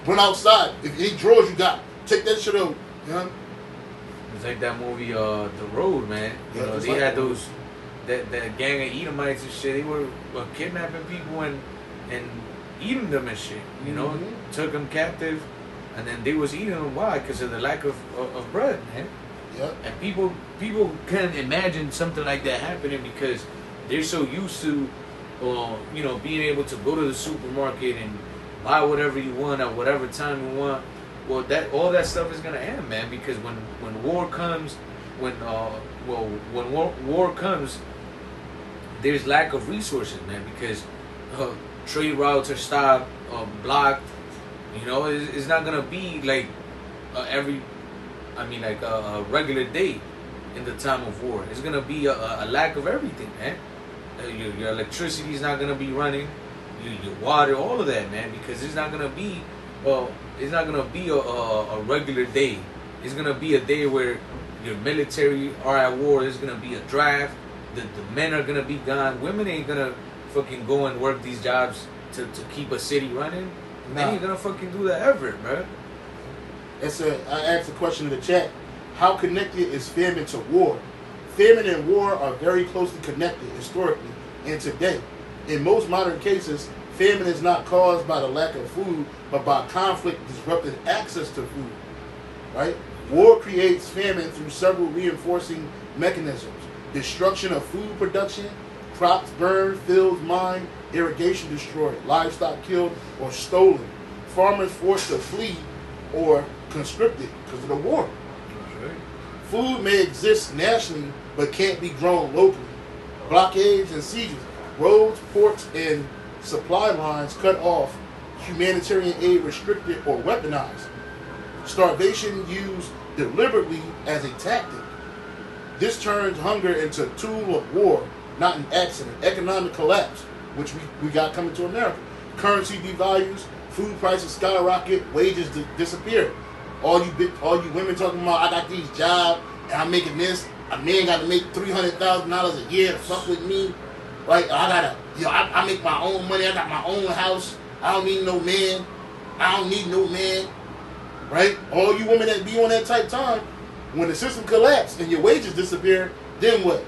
Run outside. If any drawers you got, take that shit out. You know? It's like that movie, The Road, man. You know, they had those, that gang of Edomites and shit. They were kidnapping people and eating them and shit. You know, took them captive, and then they was eating them. Why? Because of the lack of bread, man. Yep. And people can't imagine something like that happening because they're so used to, you know, being able to go to the supermarket and buy whatever you want at whatever time you want. Well, all that stuff is gonna end, man. Because when war comes, when war comes, there's lack of resources, man. Because trade routes are stopped, blocked. You know, it's not gonna be like a regular day in the time of war. It's gonna be a lack of everything, man. Your electricity is not gonna be running. Your water, all of that, man. Because it's not gonna be. It's not gonna be a regular day. It's gonna be a day where your military are at war. There's gonna be a draft. The men are gonna be gone. Women ain't gonna fucking go and work these jobs to keep a city running. They ain't gonna fucking do that ever, bro. I asked a question in the chat. How connected is famine to war? Famine and war are very closely connected historically and today. In most modern cases, famine is not caused by the lack of food, but by conflict disrupting access to food. Right? War creates famine through several reinforcing mechanisms. Destruction of food production, crops burned, fields mined, irrigation destroyed, livestock killed or stolen, farmers forced to flee or conscripted because of the war. Right. Food may exist nationally, but can't be grown locally. Blockades and sieges, roads, ports, and supply lines cut off, humanitarian aid restricted or weaponized. Starvation used deliberately as a tactic. This turns hunger into a tool of war, not an accident. Economic collapse, which we got coming to America. Currency devalues, food prices skyrocket, wages disappear. All you women talking about, I got these jobs and I'm making this. A man got to make $300,000 a year to fuck with me. Right? I make my own money. I got my own house. I don't need no man. I don't need no man. Right? All you women that be on that type time, when the system collapses and your wages disappear, then what?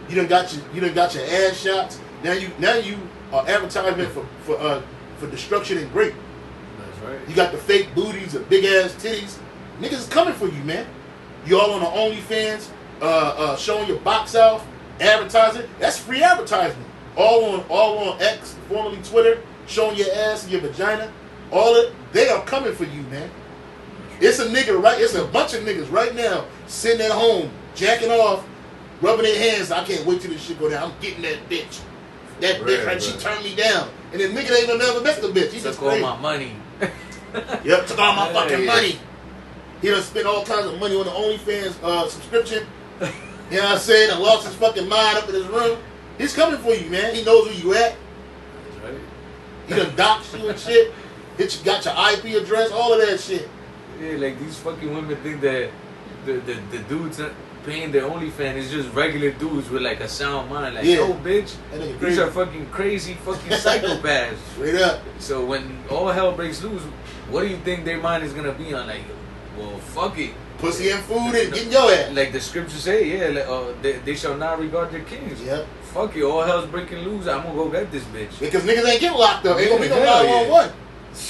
You done got your ass shots. Now you are advertisement for destruction and rape. That's right. You got the fake booties, the big ass titties. Niggas is coming for you, man. You all on the OnlyFans, showing your box out, advertising. That's free advertisement. All on X, formerly Twitter, showing your ass and your vagina. They are coming for you, man. It's a bunch of niggas right now sitting at home, jacking off, rubbing their hands. I can't wait till this shit go down. I'm getting that bitch. That bitch, right? She turned me down. And the nigga ain't gonna never met the bitch. He just took all my money. Yep, took all my fucking money. He done spent all kinds of money on the OnlyFans subscription. You know what I'm saying? And lost his fucking mind up in his room. He's coming for you, man. He knows where you at. That's right. He done doxed you and shit. Got your IP address, all of that shit. Yeah, like these fucking women think that the dudes paying their OnlyFans is just regular dudes with like a sound mind. Like, yo, bitch, these are fucking crazy fucking psychopaths. Straight up. So when all hell breaks loose, what do you think their mind is gonna be on? Like, well, fuck it. Pussy and food and getting your ass. Like the scriptures say, yeah, like, they shall not regard their kings. Yep. Fuck it, all hell's breaking loose. I'm gonna go get this bitch. Because niggas ain't get locked up. Ain't gonna be no 911.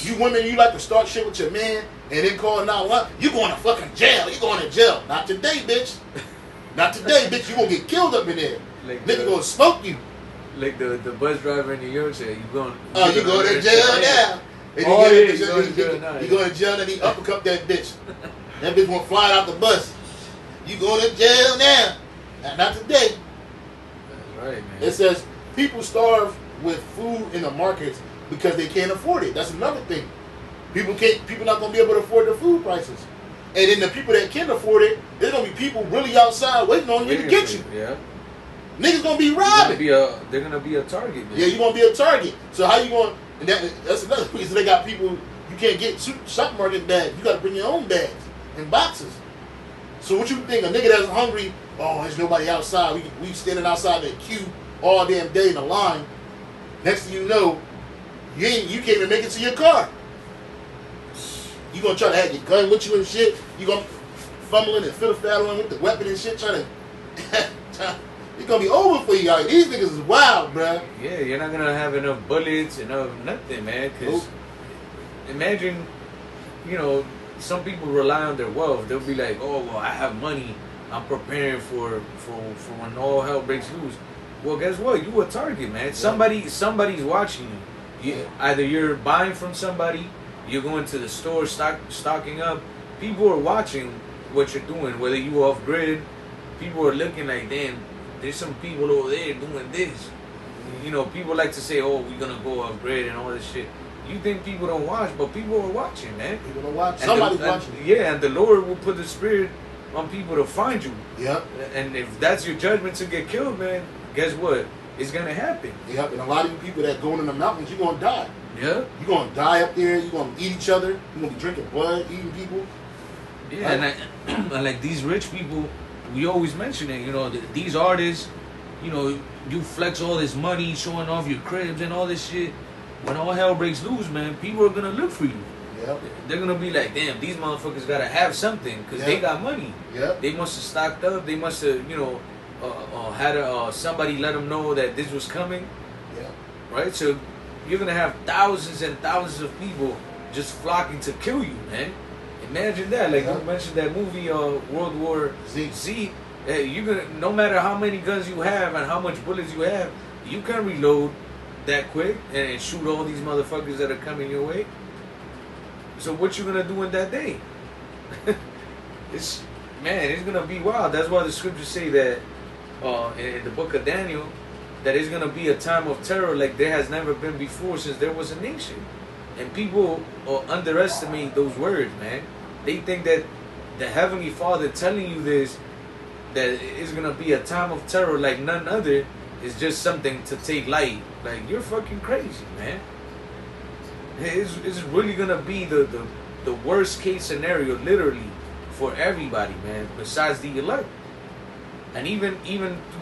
You women, you like to start shit with your man and then call 911. You going to fucking jail. You going to jail. Not today, bitch. Not today, bitch. You gonna get killed up in there. Like Nigga gonna smoke you. Like the bus driver in New York said, you going to jail now. And Oh, you yeah, you going to jail now. You going to jail and he uppercut that bitch. That bitch won't fly out the bus. You going to jail now. Not today. That's right, man. It says people starve with food in the markets because they can't afford it. That's another thing. People not gonna be able to afford the food prices. And then the people that can afford it, there's gonna be people really outside waiting on you to get you. Yeah. Niggas gonna be robbing. They're gonna be a target, man. Yeah, you gonna be a target. So how you going? And that's another reason they got people. You can't get shop market bags. You got to bring your own bags and boxes. So what you think? A nigga that's hungry? Oh, there's nobody outside. We standing outside the queue all damn day in the line. Next thing you know, you can't even make it to your car. You gonna try to have your gun with you and shit. You gonna fumbling and fiddle-faddling with the weapon and shit, trying to. It's gonna be over for you out here. These niggas is wild, bruh. Yeah, you're not gonna have enough bullets, enough nothing, man. Cause imagine, some people rely on their wealth. They'll be like, oh, well, I have money. I'm preparing for when all hell breaks loose. Well, guess what? You a target, man. Yeah. Somebody's watching you. Either you're buying from somebody, you're going to the store stocking up. People are watching what you're doing, whether you off grid. People are looking like, damn, there's some people over there doing this. People like to say, oh, we're gonna go off grid and all this shit. You think people don't watch, but people are watching, man. People don't watch. Somebody's watching. Yeah, and the Lord will put the spirit on people to find you. Yep. And if that's your judgment to get killed, man, guess what? It's gonna happen. Yep. And a lot of you people that go in the mountains, you're gonna die. Yeah. You're gonna die up there. You're gonna eat each other. You're gonna be drinking blood, eating people. Yeah, right? and like these rich people, we always mention it. These artists, you flex all this money, showing off your cribs and all this shit. When all hell breaks loose, man, people are gonna look for you. Yep. They're gonna be like, damn, these motherfuckers gotta have something because they got money. Yep. They must have stocked up. They must have, had somebody let them know that this was coming. Yeah. Right. So you're gonna have thousands and thousands of people just flocking to kill you, man. Imagine that. Like you mentioned that movie, World War Z. You're gonna, no matter how many guns you have and how much bullets you have, you can reload that quick and shoot all these motherfuckers that are coming your way. So what you gonna do in that day? It's gonna be wild. That's why the scriptures say that in the book of Daniel, that it's gonna be a time of terror like there has never been before since there was a nation. And people underestimate those words, man. They think that the Heavenly Father telling you this, that it's gonna be a time of terror like none other, is just something to take light. Like, you're fucking crazy, man. It's really gonna be the worst case scenario, literally, for everybody, man. Besides the elect, and even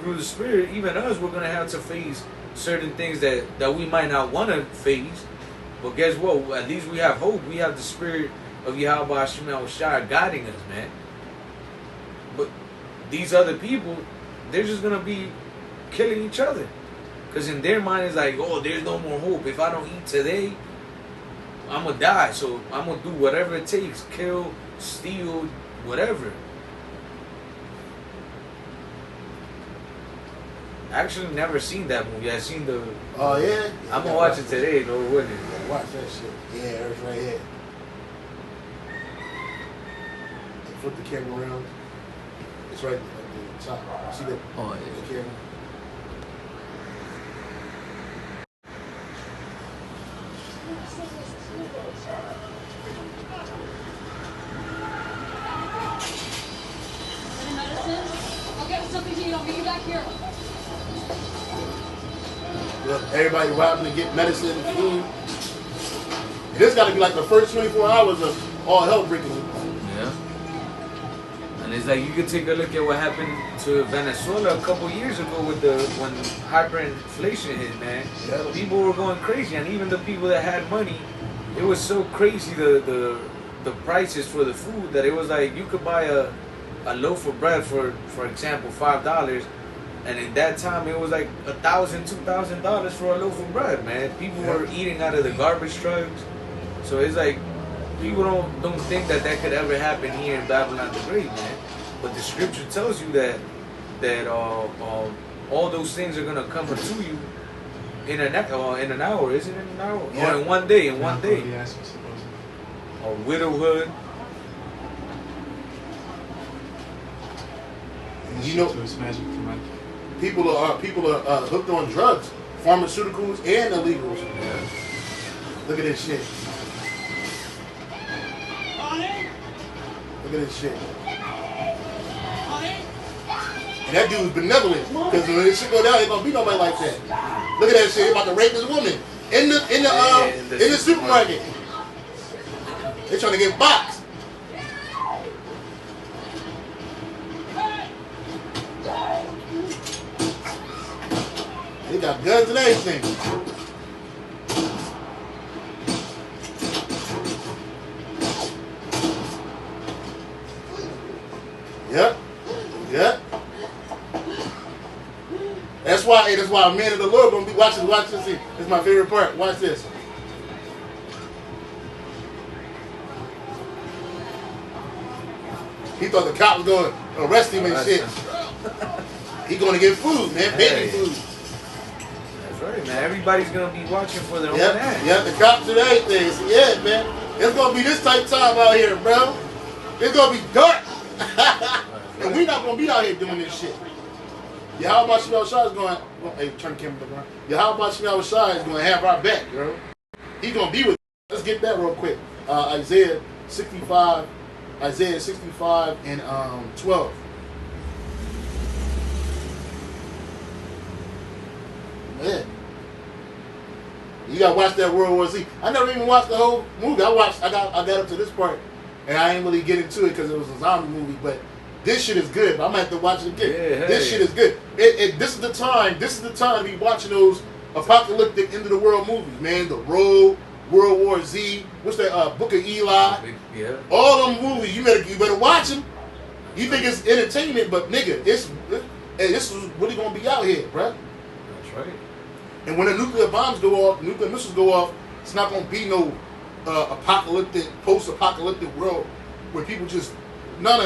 through the Spirit, even us, we're gonna have to face certain things that we might not want to face. But guess what? At least we have hope. We have the Spirit of Yahweh Hashem Yahushua guiding us, man. But these other people, they're just gonna be killing each other. Because in their mind, it's like, oh, there's no more hope. If I don't eat today, I'm going to die. So I'm going to do whatever it takes. Kill, steal, whatever. I actually never seen that movie. I seen the... Oh, yeah? I'm going to watch it today, though, wouldn't it? Yeah, watch that shit. Yeah, it's right here. Flip the camera around. It's right at the top. See that? Oh, yeah. The camera? Look, everybody robbing to get medicine and food. And this got to be like the first 24 hours of all hell breaking loose. Yeah. And it's like you could take a look at what happened to Venezuela a couple years ago with when hyperinflation hit, man. Yeah. People were going crazy, and even the people that had money, it was so crazy the prices for the food that it was like you could buy a loaf of bread for example $5. And in that time, it was like $1,000, $2,000 for a loaf of bread, man. People were eating out of the garbage trucks. So it's like people don't think that could ever happen here in Babylon the Great, man. But the scripture tells you that all those things are gonna come to you in an hour, isn't it an hour? Yeah. Or in one day, Yes, I suppose. Or widowhood. You know, So it's magic to my people are hooked on drugs, pharmaceuticals, and illegals. Yeah. Look at this shit. Look at this shit. And that dude's benevolent, because when this shit go down, ain't gonna be nobody like that. Look at that shit. He about to rape this woman in the supermarket. They trying to get boxed. They got guns and everything. Yep. Yep. That's why a man of the Lord gonna be watching. Watch this. It's my favorite part. Watch this. He thought the cop was going to arrest him and shit. He going to get food, man. Baby food. That's right, man. Everybody's gonna be watching for their own ass. Yep, the cops and everything. So yeah, man. It's gonna be this type of time out here, bro. It's gonna be dark. And we not gonna be out here doing this shit. Yeah, how about Shimei Shai is going? Hey, turn the camera around. Yeah, how about Shimei Shai is going to have our back, bro? He's gonna be with us. Let's get that real quick. Isaiah 65 and 12. Man, you gotta watch that World War Z. I never even watched the whole movie. I got up to this part, and I ain't really get into it because it was a zombie movie. But this shit is good. I'm gonna have to watch it again. Yeah, this shit is good. This is the time. This is the time to be watching those apocalyptic end of the world movies, man. The Road, World War Z. What's that? Book of Eli. Yeah. All them movies. You better watch them. You think it's entertainment, but nigga, this is really gonna be out here, bruh. That's right. And when the nuclear bombs go off, nuclear missiles go off, it's not gonna be no apocalyptic, post-apocalyptic world where people just no.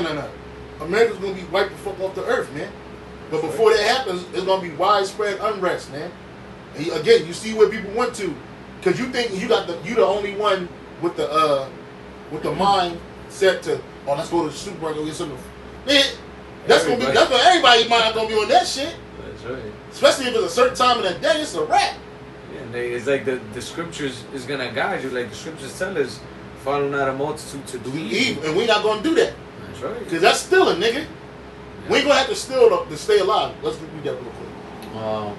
America's gonna be wiped the fuck off the earth, man. But before that happens, it's gonna be widespread unrest, man. And again, you see where people went to, because you think you the only one with the mind set to, oh, let's go to the supermarket and get something. Man, that's what everybody's mind gonna be on that shit. That's right. Especially if it's a certain time of the day, it's a wrap. Yeah, and it's like the scriptures is gonna guide you. Like the scriptures tell us, follow not a multitude to do evil. And we not gonna do that. That's right. Because that's stealing, nigga. Yeah. We ain't gonna have to steal to stay alive. Let's read that real quick.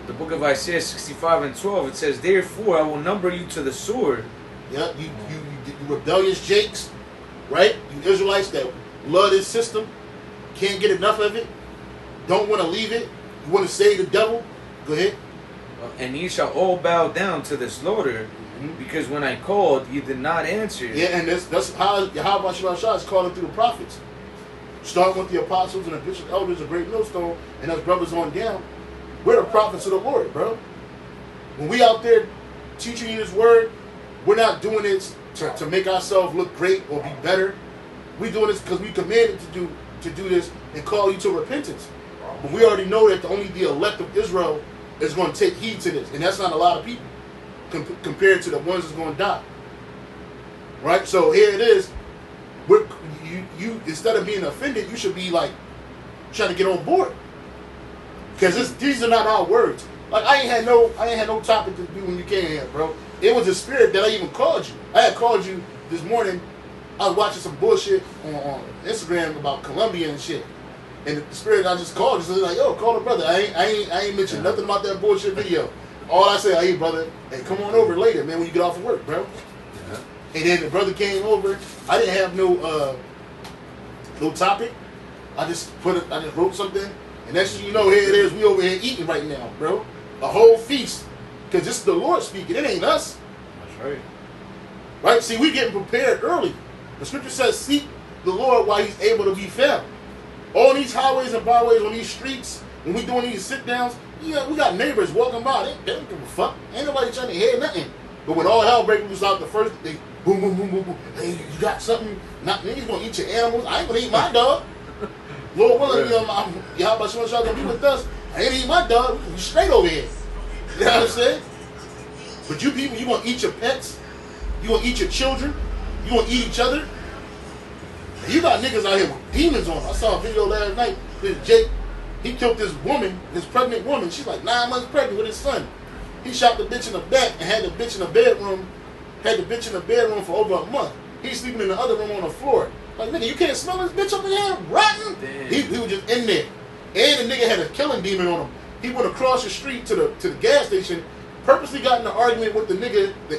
The book of Isaiah 65 and 12, it says, therefore I will number you to the sword. Yeah, you rebellious jakes, right? You Israelites that love this system, can't get enough of it, don't want to leave it, you want to save the devil, go ahead. And ye shall all bow down to the slaughter, because when I called, you did not answer. Yeah, and that's how about Shimei Shai is calling through the prophets. Starting with the apostles and the bishop elders of Great Millstone and us brothers on down. We're the prophets of the Lord, bro. When we out there teaching you this word, we're not doing it to make ourselves look great or be better. We're doing this because we commanded to do this and call you to repentance. But we already know that only the elect of Israel is going to take heed to this. And that's not a lot of people compared to the ones that's going to die. Right? So here it is. You instead of being offended, you should be like trying to get on board. Because these are not our words. Like I ain't had no topic to do when you came here, bro. It was the spirit that I even called you. I had called you this morning. I was watching some bullshit on Instagram about Colombia and shit. And the spirit, I just called you. So like, yo, call the brother. I ain't mentioned nothing about that bullshit video. All I said, hey brother, hey, come on over later, man, when you get off of work, bro. Yeah. And then the brother came over. I didn't have no topic. I just wrote something. And next thing you know, here it is, we over here eating right now, bro. A whole feast. Because this is the Lord speaking. It ain't us. That's right. Right? See, we getting prepared early. The scripture says, seek the Lord while he's able to be found. All these highways and byways on these streets, when we doing these sit-downs, yeah, we got neighbors walking by. They don't give a fuck. Ain't nobody trying to hear nothing. But when all hell breaks loose out the first, they boom, boom, boom, boom, boom. Hey, you got something? Not niggas gonna eat your animals. I ain't gonna eat my dog. Lord willing, you know, y'all about y'all gonna be with us. I ain't eat my dog. We straight over here. You know what I'm saying? But you people, you gonna eat your pets? You gonna eat your children? You gonna eat each other? And you got niggas out here with demons on them. I saw a video last night. This Jake, he killed this woman, this pregnant woman. She's like 9 months pregnant with his son. He shot the bitch in the back and had the bitch in the bedroom. Had the bitch in the bedroom for over a month. He's sleeping in the other room on the floor. Like, nigga, you can't smell this bitch up in here? Rotten? He was just in there. And the nigga had a killing demon on him. He went across the street to the gas station, purposely got in an argument with the nigga, the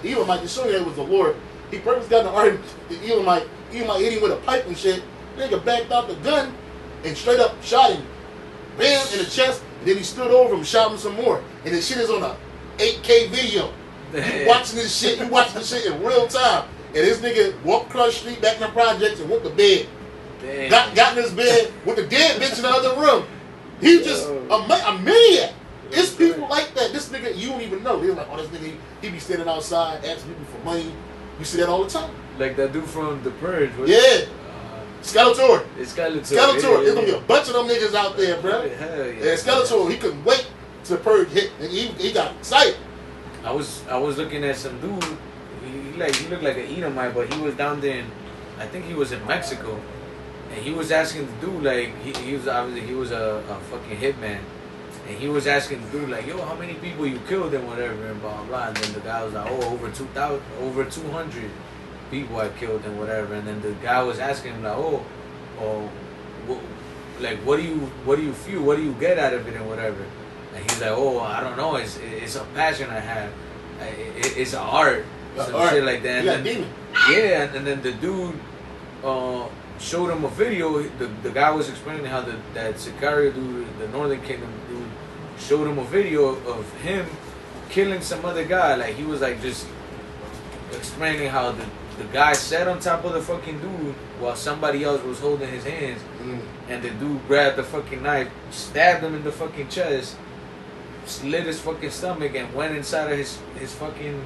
Elamite, the showing that was the Lord. He purposely got in an argument with the Elamite. Elamite hit him with a pipe and shit. Nigga backed out the gun and straight up shot him. Bam, in the chest. And then he stood over him, shot him some more. And the shit is on a 8K video. You watching this shit in real time. And this nigga walked across the street back in the projects and went to bed. Got in his bed with the dead bitch in the other room. He just a maniac. It's people like that. This nigga, you don't even know. They're like, oh, this nigga, he be standing outside asking people for money. You see that all the time. Like that dude from The Purge. Yeah. Skeletor. It's Skeletor. Skeletor. There's gonna be a bunch of them niggas out there, bro. Hell yeah. And Skeletor, he couldn't wait till the Purge hit. And he got excited. I was looking at some dude. He looked like an Edomite, but he was down there I think he was in Mexico, and he was asking the dude like he was obviously he was a fucking hitman, and he was asking the dude like, yo, how many people you killed and whatever and blah blah. And then the guy was like, oh, over 200 people I killed and whatever. And then the guy was asking him like, what do you feel? What do you get out of it and whatever? And he's like, oh, I don't know. It's a passion I have. It's an art. Some shit like that. And then, yeah, and then the dude showed him a video. The guy was explaining how that Sicario dude, the Northern Kingdom dude, showed him a video of him killing some other guy. Like he was like just explaining how the guy sat on top of the fucking dude while somebody else was holding his hands, and the dude grabbed the fucking knife, stabbed him in the fucking chest, slit his fucking stomach, and went inside of his fucking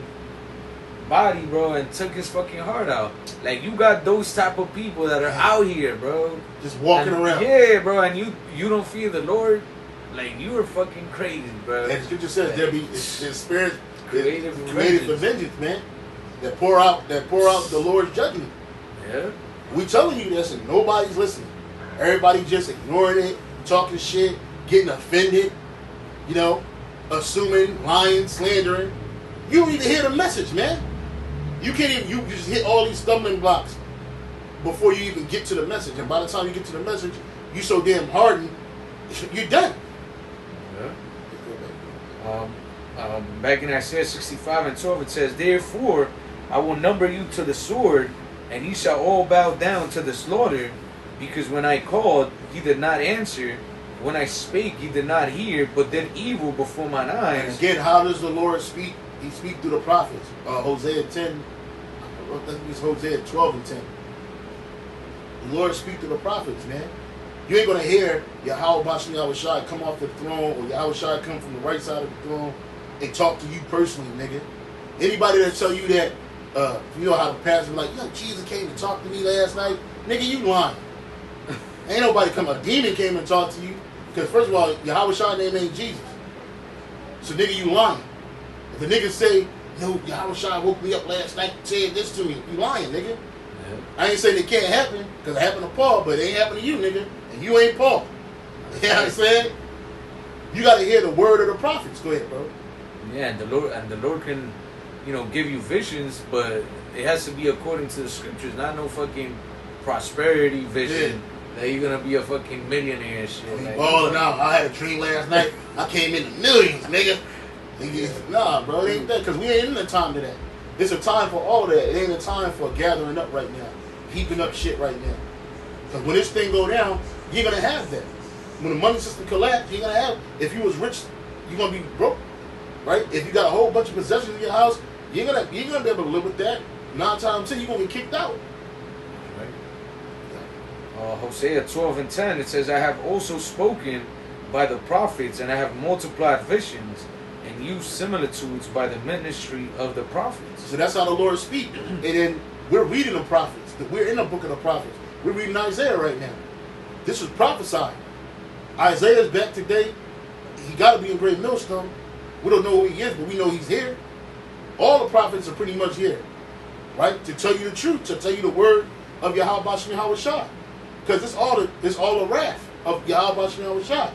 body, bro, and took his fucking heart out. Like, you got those type of people that are out here, bro, just walking around. Yeah, bro, and you don't fear the Lord. Like, you are fucking crazy, bro. And the scripture says there be spirits creative for vengeance, man. That pour out the Lord's judgment. Yeah. We telling you this and nobody's listening. Everybody just ignoring it, talking shit, getting offended, you know, assuming, lying, slandering. You don't even hear the message, man. You can't even, you just hit all these stumbling blocks before you even get to the message. And by the time you get to the message, you so damn hardened, you're done. Yeah. Back in Isaiah 65:12, it says, therefore, I will number you to the sword, and ye shall all bow down to the slaughter, because when I called, ye did not answer. When I spake, ye did not hear, but did evil before mine eyes. And again, how does the Lord speak? He speaks through the prophets. Hosea 10, I think it's Hosea 12 and 10. The Lord speaks to the prophets, man. You ain't going to hear Yahweh Bashem Yahushua come off the throne, or Yahushua come from the right side of the throne and talk to you personally, nigga. Anybody that tell you that, you know how the pastor be like, yo, Jesus came to talk to me last night. Nigga, you lying. Ain't nobody come, a demon came and talked to you. Because first of all, Yahweh's name ain't Jesus. So nigga, you lying. If the nigga say, yo, Yahweh woke me up last night and said this to me, you lying, nigga. Yeah. I ain't saying it can't happen, because it happened to Paul, but it ain't happened to you, nigga. And you ain't Paul. You know what I'm saying? You got to hear the word of the prophets. Go ahead, bro. Yeah, and the Lord can, you know, give you visions, but it has to be according to the scriptures, not no fucking prosperity vision. Yeah. That you're gonna be a fucking millionaire and shit. Like, balling out. I had a dream last night. I came in the millions, nigga. Nah, bro, it ain't that, because we ain't in the time to that. It's a time for all that. It ain't a time for gathering up right now, heaping up shit right now. Because when this thing go down, you're gonna have that. When the money system collapse, you're gonna have. If you was rich, you're gonna be broke, right? If you got a whole bunch of possessions in your house, you're gonna be able to live with that. 9 times out of 10, you're gonna get kicked out. Hosea 12:10, it says, I have also spoken by the prophets, and I have multiplied visions. and use similitudes by the ministry of the prophets. So that's how the Lord speaks. And then we're reading the prophets. We're in the book of the prophets. We're reading Isaiah right now. This was prophesied. Isaiah's back today. He got to be in Great Millstone. We don't know who he is, but we know he's here. All the prophets are pretty much here, right? To tell you the truth, to tell you the word of Yahweh Bashem Yahweh Shai. Because it's all the wrath of Yahweh Bashem Yahweh Shai.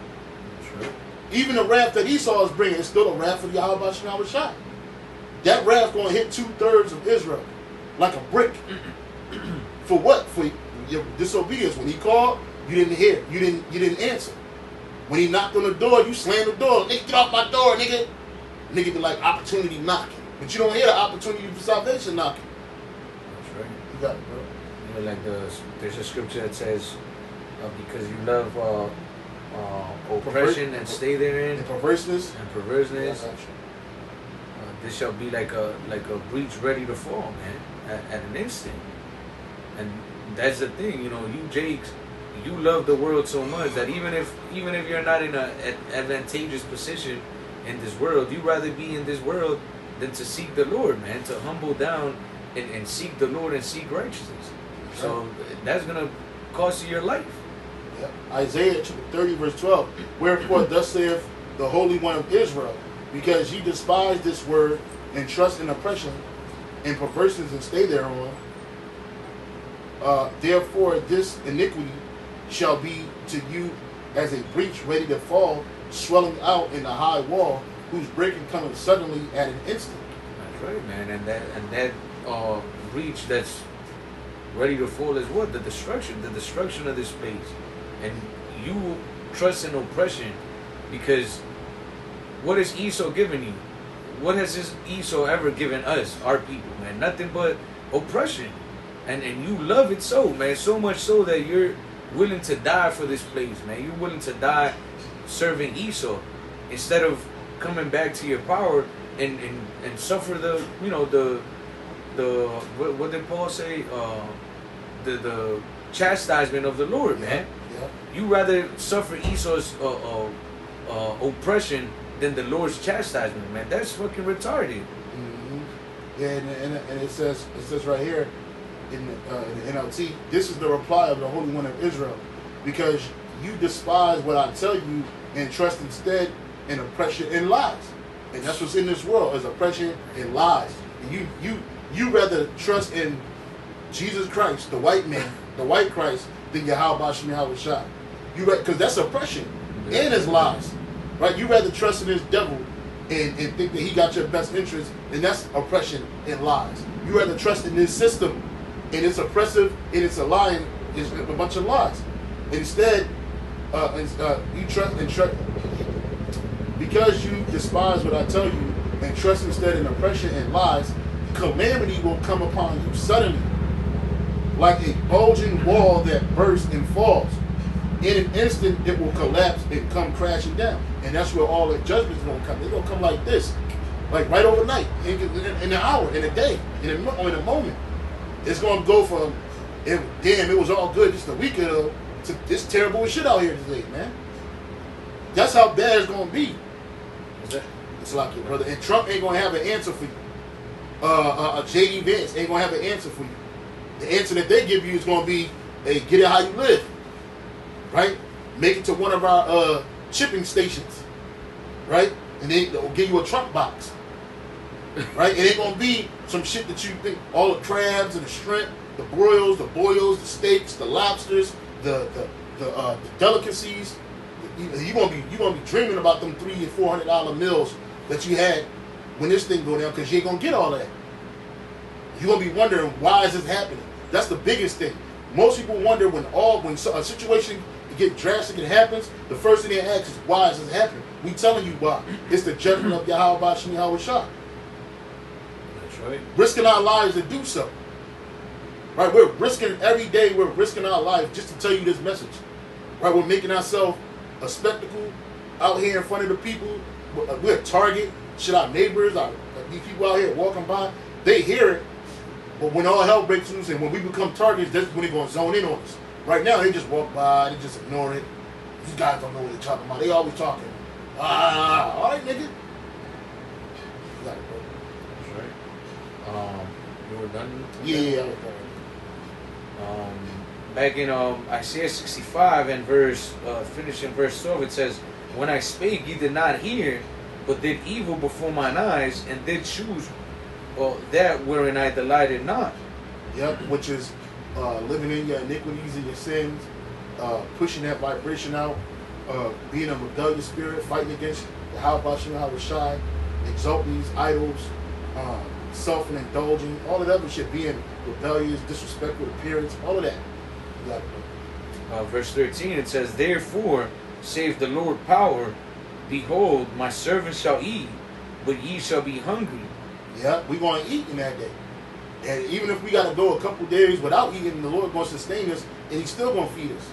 Sure. Even the wrath that Esau is bringing is still the wrath of Yahweh Bashem Yahweh Shai. That wrath going to hit 2/3 of Israel like a brick. For what? For your disobedience. When he called, you didn't hear. You didn't answer. When he knocked on the door, you slammed the door. Nigga, get off my door, nigga. Nigga be like opportunity knocking. But you don't hear the opportunity for salvation knocking. That's right. You got it, bro. You know, like there's a scripture that says, because you love oppression and stay therein, And perverseness. and perverseness, Yeah, I got you. this shall be like a breach ready to fall, man, at an instant. And that's the thing, you know, you Jakes, you love the world so much that even if you're not in an advantageous position in this world, you rather be in this world than to seek the Lord, man, to humble down and seek the Lord and seek righteousness. So that's gonna cost you your life. Yeah. Isaiah chapter 30 verse 12. Wherefore thus saith the Holy One of Israel, because ye despise this word and trust in oppression and perverseness and stay thereon, therefore this iniquity shall be to you as a breach ready to fall, swelling out in the high wall, whose breaking cometh suddenly at an instant. That's right, man. And that breach that's ready to fall is what? The destruction of this place. And you trust in oppression because what is Esau giving you? What has this Esau ever given us, our people, man? Nothing but oppression. And you love it so, man. So much so that you're willing to die for this place, man. You're willing to die serving Esau instead of coming back to your power and suffer the, you know, the what did Paul say? The chastisement of the Lord, man. Yeah. You rather suffer Esau's oppression than the Lord's chastisement, man. That's fucking retarded. Mm-hmm. Yeah, and it says right here in the NLT, this is the reply of the Holy One of Israel, because you despise what I tell you and trust instead in oppression and lies. And that's what's in this world, is oppression and lies. And you rather trust in Jesus Christ, the white man, the white Christ, than Yahweh Bashem Yahweh Shai. Because that's oppression and his lies. Right? You rather trust in this devil and think that he got your best interest, and that's oppression and lies. You rather trust in this system, and it's oppressive, and it's a lying, it's a bunch of lies. Instead, you trust because you despise what I tell you and trust instead in oppression and lies, calamity will come upon you suddenly, like a bulging wall that bursts and falls. In an instant, it will collapse and come crashing down. And that's where all the judgments are going to come. They're going to come like this, like right overnight, in an hour, in a day, in a moment. It's going to go from, damn, it was all good just a week ago, to this terrible shit out here today, man. That's how bad it's going to be. It's like it, brother. And Trump ain't going to have an answer for you. J.D. Vance ain't going to have an answer for you. The answer that they give you is going to be, hey, get it how you live. Right? Make it to one of our shipping stations. Right? And they'll give you a trunk box. Right? It ain't going to be some shit that you think, all the crabs and the shrimp, the broils, the boils, the steaks, the lobsters, the delicacies. You're gonna be dreaming about them $300 and $400 meals that you had when this thing go down, because you ain't gonna get all that. You're gonna be wondering, why is this happening? That's the biggest thing. Most people wonder when a situation get drastic and happens, the first thing they ask is, why is this happening? We telling you why. It's the judgment of Yahweh Bashem Yahweh Shai. That's right. Risking our lives to do so. Right? We're risking every day. We're risking our life just to tell you this message. Right? We're making ourselves a spectacle out here in front of the people. We're a target. Shit, our neighbors, these people out here walking by, they hear it. But when all hell breaks loose and when we become targets, that's when they're going to zone in on us. Right now, they just walk by, they just ignore it. These guys don't know what they're talking about. They always talking. All right, nigga. got it, bro. That's right. You were done? Yeah, I was done. Back in Isaiah 65 and finishing verse 12, it says, "When I spake, ye did not hear, but did evil before mine eyes, and did choose that wherein I delighted not." Yep, which is living in your iniquities and your sins, pushing that vibration out, being a rebellious spirit, fighting against the how about you, how shy, exalting these idols, self and indulging, all of that other shit, being rebellious, disrespectful appearance, all of that. You got it. Verse 13, it says, "Therefore, saith the Lord power, behold, my servants shall eat, but ye shall be hungry." Yeah, we're going to eat in that day. And even if we got to go a couple days without eating, the Lord going to sustain us, and He's still going to feed us.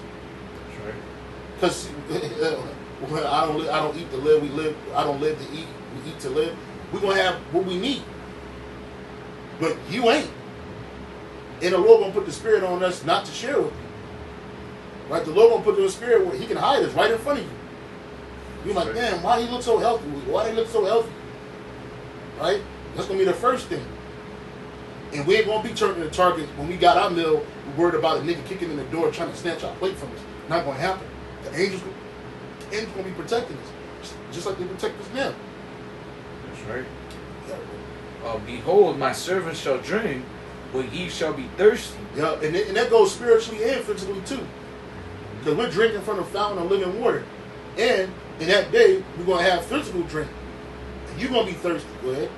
That's right. Because I don't eat to live. We live. I don't live to eat. We eat to live. We're going to have what we need. But you ain't. And the Lord going to put the Spirit on us not to share with you. Right? The Lord going to put the Spirit where He can hide us right in front of you. You're like, damn, why do he look so healthy? Why do they look so healthy? Right? That's going to be the first thing. And we ain't going to be turning the target when we got our meal. We're worried about a nigga kicking in the door trying to snatch our plate from us. Not going to happen. The angels going to be protecting us. Just like they protect us now. That's right. "Behold, my servants shall drink, but ye shall be thirsty." Yeah, and that goes spiritually and physically too. Because we're drinking from the fountain of living water. And in that day, we're going to have physical drink. And you're going to be thirsty. Go ahead.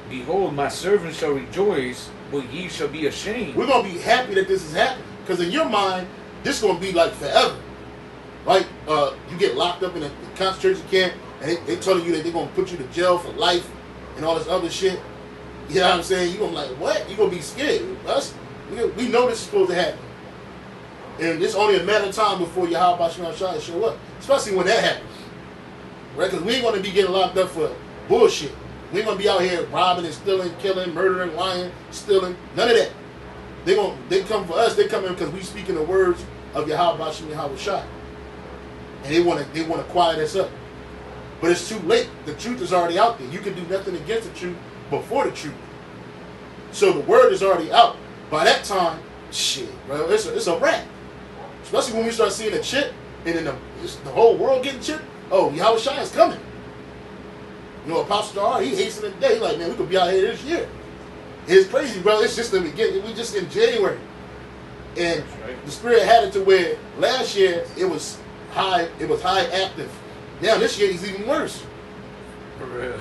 "Behold, my servants shall rejoice, but ye shall be ashamed." We're going to be happy that this is happening. Because in your mind, this is going to be like forever. Right? You get locked up in a concentration camp, and they telling you that they're going to put you to jail for life and all this other shit. You know what I'm saying? You're going to be like, what? You're going to be scared. We know this is supposed to happen. And it's only a matter of time before Yahweh Shema Shai show up. Especially when that happens. Right? Because we ain't going to be getting locked up for bullshit. We ain't going to be out here robbing and stealing, killing, murdering, lying, stealing. None of that. They come for us. They come in because we speaking the words of Yahweh Shema Shai. And they want to quiet us up. But it's too late. The truth is already out there. You can do nothing against the truth before the truth. So the word is already out. By that time, shit, bro, it's a wrap. Especially when we start seeing a chip, and then the whole world getting chipped. Oh, Yahweh Shai is coming. You know, Apostle Dar, he hastened the day. Like, man, we could be out here this year. It's crazy, bro. It's just we just in January, and right. The Spirit had it to where last year it was high active. Now this year he's even worse. For real.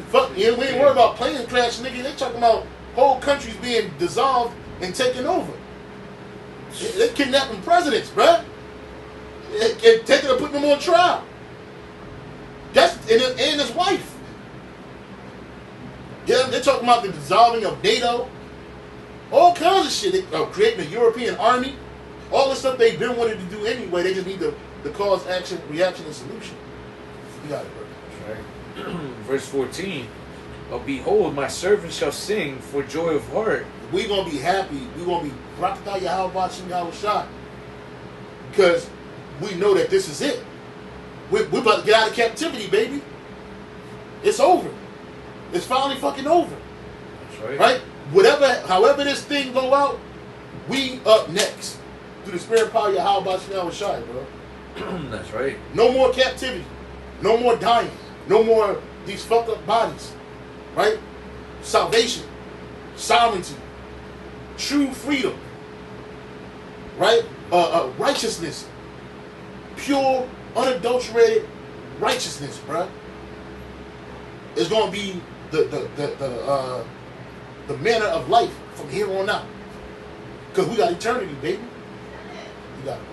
Fuck, we ain't worried about plane crash, nigga. They talking about whole countries being dissolved and taken over. They kidnapping presidents, bruh. And taking and putting them on trial. That's and his wife. Yeah, they're talking about the dissolving of NATO. All kinds of shit. They creating a European army. All the stuff they've been wanting to do anyway. They just need the cause, action, reaction, and solution. You got it, bro. Right. Verse 14. "Behold, my servants shall sing for joy of heart." We're going to be happy. We're going to be Rakatah Yahweh Shem Yahweh Shai. Because we know that this is it. We're about to get out of captivity, baby. It's over. It's finally fucking over. That's right. Right? However this thing go out, we up next. Through the spirit power of Yahweh Shem Yahweh Shai, bro. That's right. No more captivity. No more dying. No more these fucked up bodies. Right? Salvation. Sovereignty. True freedom. Right? Righteousness. Pure, unadulterated righteousness, bruh. It's gonna be the manner of life from here on out. Because we got eternity, baby. You got it.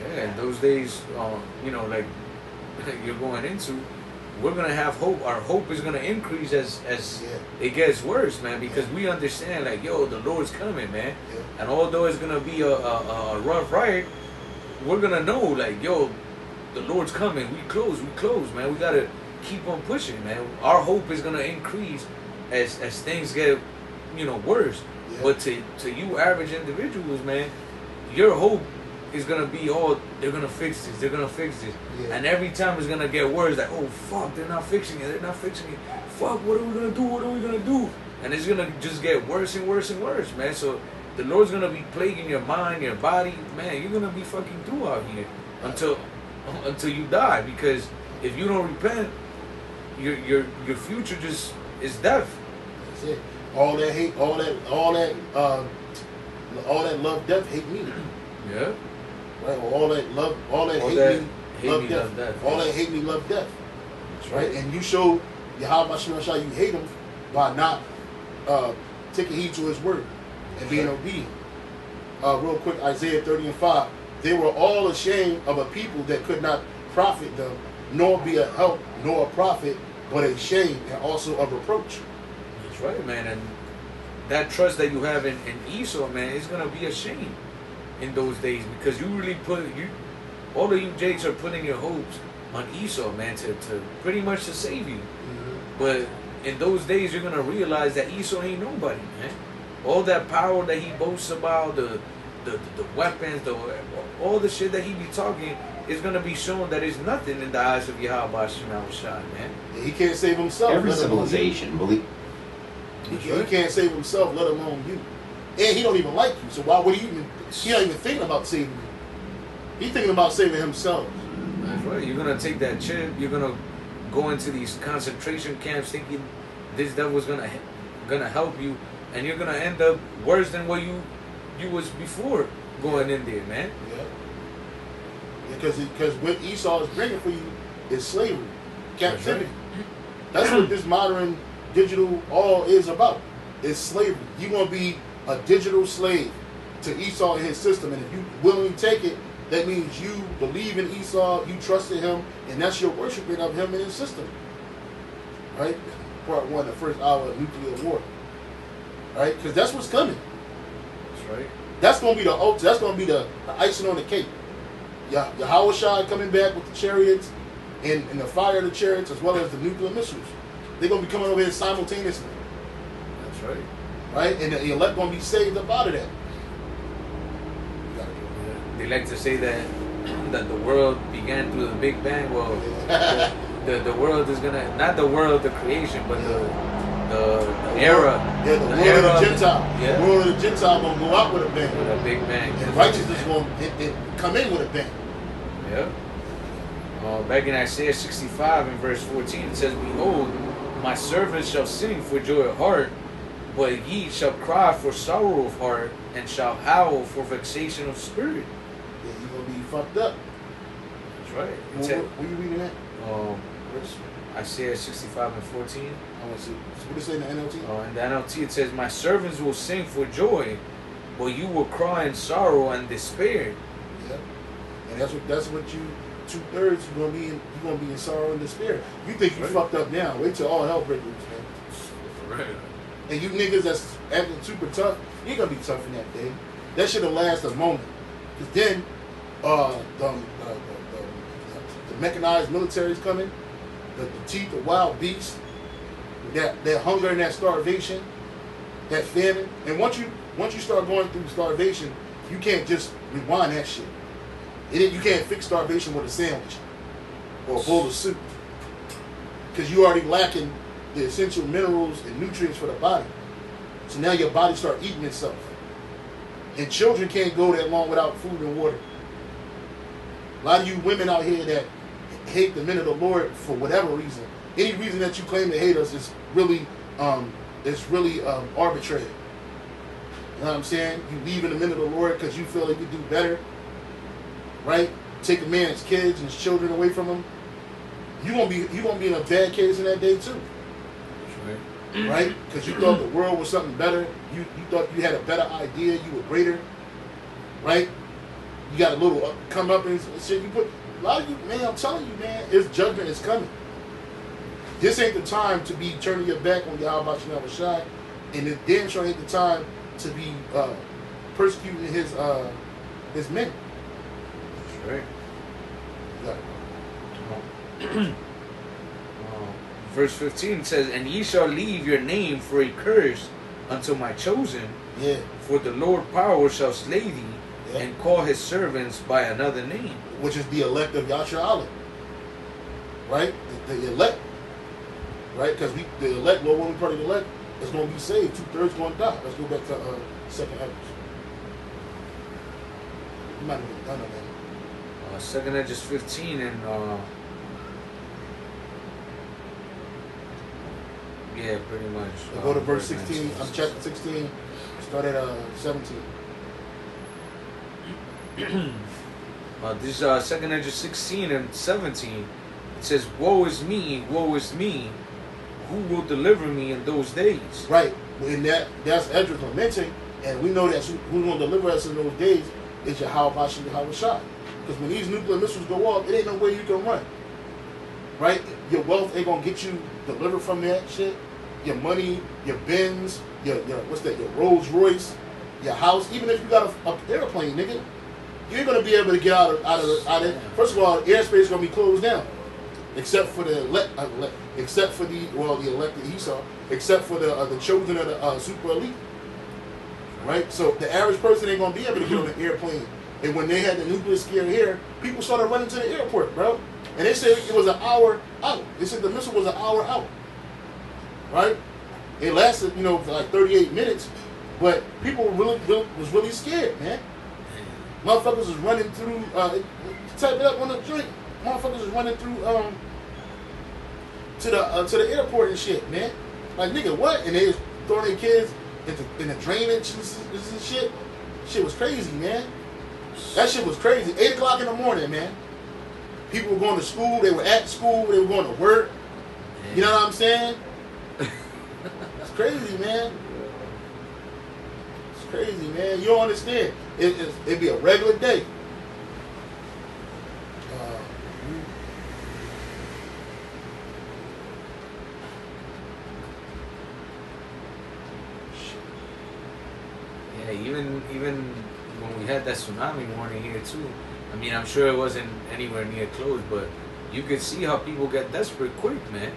Yeah, and those days, like you're going into, we're gonna have hope. Our hope is gonna increase as it gets worse, man. Because we understand, like, yo, the Lord's coming, man. Yeah. And although it's gonna be a rough ride, we're gonna know, like, yo, the Lord's coming. We close, man. We gotta keep on pushing, man. Our hope is gonna increase as things get, worse. Yeah. But to you average individuals, man, your hope it's gonna be all they're gonna fix this, they're gonna fix this, Yeah. and every time it's gonna get worse. Like, oh fuck, they're not fixing it, they're not fixing it. Fuck, what are we gonna do? What are we gonna do? And it's gonna just get worse and worse and worse, man. So the Lord's gonna be plaguing your mind, your body, man. You're gonna be fucking through out here until you die. Because if you don't repent, your future just is death. That's it. All that hate, all that love, death, hate me. Yeah. Right? Or all that love, all that All hate that me, hate love me, death. love death. All that hate me, love death. That's Right? And you show Yahweh Shah you hate him by not taking heed to his word and being obedient. Real quick, Isaiah 30:5. They were all ashamed of a people that could not profit them, nor be a help, nor a profit, but a shame and also a reproach. That's right, man. And that trust that you have in Esau, man, is gonna be a shame in those days, because you really all of you Jakes are putting your hopes on Esau, man, to pretty much to save you. But in those days, you're gonna realize that Esau ain't nobody, man. All that power that he boasts about, the weapons, all the shit that he be talking, is gonna be shown that it's nothing in the eyes of Yahweh Shai, man. He can't save himself. Every let alone civilization you. He can't save himself, let alone you. And he don't even like you. So why would he even? He not even thinking about saving you. He's thinking about saving himself. That's right. You're gonna take that chip. You're gonna go into these concentration camps thinking this devil's gonna help you, and you're gonna end up worse than what you was before going in there, man. Yeah. Because what Esau is bringing for you is slavery, captivity. That's what this modern digital all is about. It's slavery. You're gonna be a digital slave to Esau and his system, and if you willingly take it, that means you believe in Esau, you trusted him, and that's your worshiping of him and his system. Right? Part 1, the first hour of nuclear war. Right? Because that's what's coming. That's right. That's gonna be the ultimate. That's gonna be the icing on the cake. Yahweh Shai coming back with the chariots and the fire of the chariots, as well as the nuclear missiles. They're gonna be coming over here simultaneously. That's right. Right? And the elect gonna be saved up out of that. They like to say that the world began through the Big Bang. Well, the world is gonna, not the world of the creation, but the era. Yeah, the world of the Gentile. Yeah. The world of the Gentile gonna go out with a bang. With a Big Bang. And righteousness gonna come in with a bang. Yeah. Back in Isaiah 65 and verse 14, it says, "Behold, my servants shall sing for joy of heart, but ye shall cry for sorrow of heart, and shall howl for vexation of spirit." Yeah, you're gonna be fucked up. That's right. It Where said, you reading that? Isaiah 65 and 14. I want to see. What does it say in the NLT? In the NLT it says, "My servants will sing for joy, but you will cry in sorrow and despair." Yeah. And that's what you 2/3 you're gonna be in sorrow and despair. You think you Right. fucked up now? Wait till all hell breaks loose, man. Right. And you niggas that's acting super tough, you're gonna be tough in that day. That shit'll last a moment. Cause then, the mechanized military is coming. The teeth of wild beasts. That hunger and that starvation, that famine. And once you start going through starvation, you can't just rewind that shit. You can't fix starvation with a sandwich or a bowl of soup, because you already lacking the essential minerals and nutrients for the body. So now your body start eating itself. And children can't go that long without food and water. A lot of you women out here that hate the men of the Lord for whatever reason, any reason that you claim to hate us is really arbitrary. You know what I'm saying? You leave in the men of the Lord because you feel like you do better, right? Take a man's kids and his children away from him. You gonna be in a bad case in that day too. Right? Because you thought the world was something better. You thought you had a better idea. You were greater. Right? You got a little come up and shit. You put a lot of you, man. I'm telling you, man. Judgment is coming. This ain't the time to be turning your back on Yahweh Shai, and it damn sure ain't the time to be persecuting his men. That's right. Yeah. Verse 15 says, "And ye shall leave your name for a curse unto my chosen, Yeah. for the Lord power shall slay thee, Yeah. and call his servants by another name. Which is the elect of Yasha Allah. Right? The elect. Right? Because the elect, Lord, when we part of the elect, is going to be saved. 2/3 going to die. Let's go back to second Esdras. You might have been done on that. Second Esdras 15 and yeah, pretty much. We'll go to verse 16. Chapter 16. Start at 17. This second Esdras 16 and 17. It says, "Woe is me, woe is me. Who will deliver me in those days?" Right. And that's Esdras lamenting, and we know that who's going to deliver us in those days is Yahweh Bashem Yahweh Shai. Because when these nuclear missiles go off, it ain't no way you can run. Right? Your wealth ain't going to get you delivered from that shit. Your money, your Benz, your what's that? Your Rolls Royce, your house. Even if you got an airplane, nigga, you ain't going to be able to get out of it. First of all, airspace is going to be closed down. Except for the elected Esau, except for the chosen of the super elite, right? So the average person ain't gonna be able to get on an airplane. And when they had the nuclear scare here, people started running to the airport, bro. And they said it was an hour out. They said the missile was an hour out, right? It lasted, for like 38 minutes, but people was really scared, man. Motherfuckers was running through. Type it up on the drink. Motherfuckers was running through to the airport and shit, man. Like, nigga, what? And they was throwing their kids in the drainage and shit. Shit was crazy, man. That shit was crazy. 8 o'clock in the morning, man. People were going to school. They were at school. They were going to work. You know what I'm saying? It's crazy, man. It's crazy, man. You don't understand. It'd be a regular day. Even when we had that tsunami warning here too, I mean, I'm sure it wasn't anywhere near close, but you could see how people get desperate quick, man.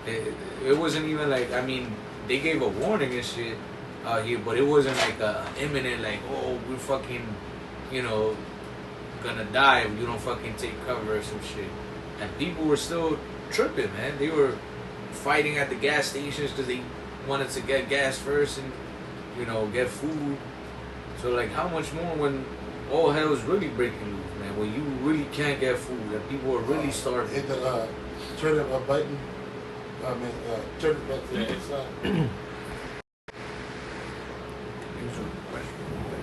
It wasn't even like, I mean, they gave a warning and shit out here, but it wasn't like a imminent, like, oh, we're fucking, gonna die if you don't fucking take cover or some shit. And people were still tripping, man. They were fighting at the gas stations because they wanted to get gas first and get food. So like, how much more when all hell is really breaking loose, man? When you really can't get food and people are really starving. Turn a button. Turn it back to the other side.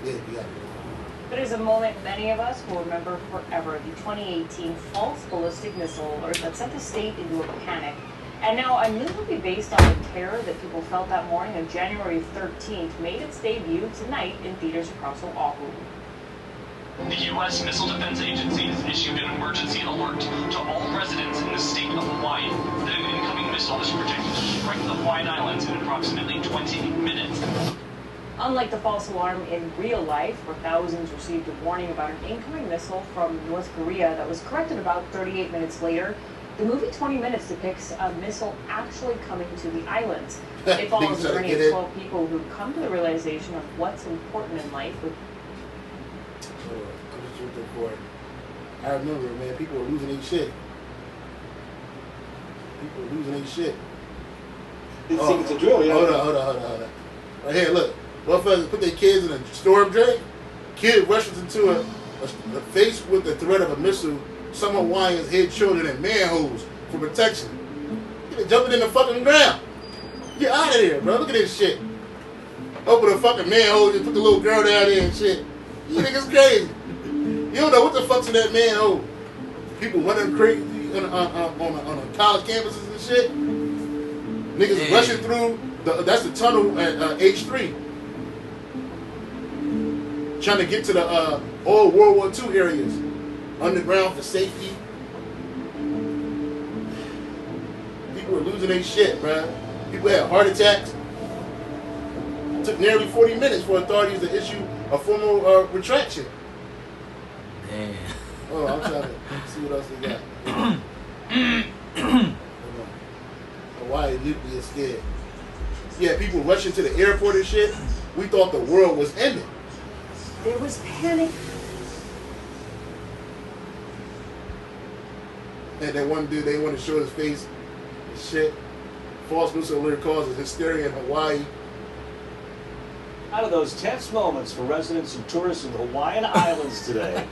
Yeah, you got it. But it's a moment many of us will remember forever. The 2018 false ballistic missile alert that sent the state into a panic. And now a new movie based on the terror that people felt that morning of January 13th made its debut tonight in theaters across Oahu. The U.S. Missile Defense Agency has issued an emergency alert to all residents in the state of Hawaii that an incoming missile is projected to strike the Hawaiian Islands in approximately 20 minutes. Unlike the false alarm in real life, where thousands received a warning about an incoming missile from North Korea that was corrected about 38 minutes later, the movie 20 Minutes depicts a missile actually coming to the islands. It follows the journey of 12 people who come to the realization of what's important in life. I remember, man, people were losing their shit. It's a drill, yeah. Hold on. Right here, look. Motherfuckers put their kids in a storm drain. Kid rushes into a face with the threat of a missile. Some Hawaiians hid children in manholes for protection. They're jumping in the fucking ground. Get out of here, bro. Look at this shit. Open a fucking manhole and put the little girl down there and shit. You niggas crazy. You don't know what the fuck's in that manhole. People running crazy on college campuses and shit. Niggas rushing through. That's the tunnel at H3. Trying to get to the old World War II areas. Underground for safety. People were losing their shit, bruh. People had heart attacks. It took nearly 40 minutes for authorities to issue a formal retraction. Damn. Oh, I'm trying to see what else they got. Hawaii nuclear scared. Yeah, people rushing to the airport and shit. We thought the world was ending. There was panic. And that one dude, they want to show his face and shit. False missile alert causes hysteria in Hawaii. Out of those tense moments for residents and tourists in the Hawaiian Islands today.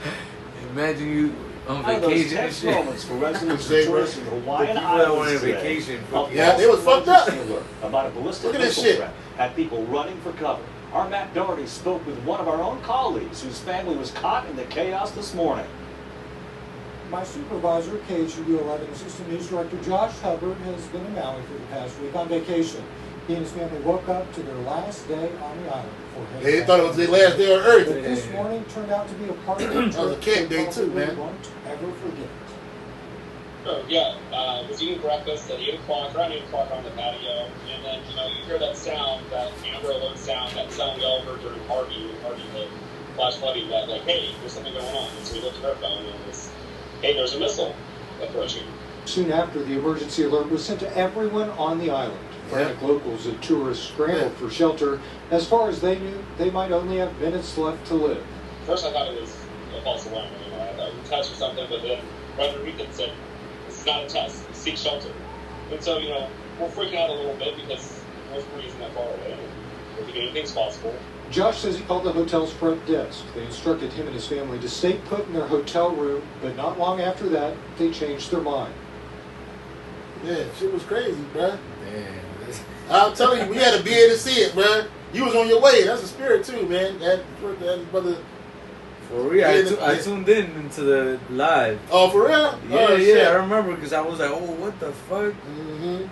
Imagine you on Out of those vacation and tense shit. moments for residents Say, and tourists in the Hawaiian people that went Islands on today. vacation, A yeah, they was fucked up. emergency alert about a ballistic Look at this missile shit. threat had people running for cover. Our Matt Doherty spoke with one of our own colleagues whose family was caught in the chaos this morning. My supervisor, KHUB 11 Assistant News Director Josh Hubbard, has been in Maui for the past week on vacation. He and his family woke up to their last day on the island before heading They back. thought it was their last day on But Earth. this morning turned out to be a part of the That was a camp day too, they man. won't ever forget. Oh, yeah, was eating breakfast at 8 o'clock, around 8 o'clock on the patio, and then, you hear that sound, that Amber Alert sound, that sound we all heard during Harvey, when Harvey hit, flash flooding, that, like, hey, there's something going on. And so we looked at our phone, and it was, hey, there's a missile approaching. Soon after, the emergency alert was sent to everyone on the island. Frantic locals and tourists scrambled for shelter. As far as they knew, they might only have minutes left to live. First I thought it was a false alarm, I thought it was a test or something, but then Reverend Regan said, this is not a test, seek shelter. And so, we're freaking out a little bit because North Korea isn't that far away, and we're thinking anything's possible. Josh says he called the hotel's front desk. They instructed him and his family to stay put in their hotel room, but not long after that, they changed their mind. Yeah, shit was crazy, bruh. Damn. I'm telling you, we had to be here to see it, bruh. You was on your way. That's a spirit too, man. That brother. For real, I tuned in into the live. Oh, for real? Yeah, Oh, yeah, shit. I remember because I was like, oh, what the fuck? Mm-hmm.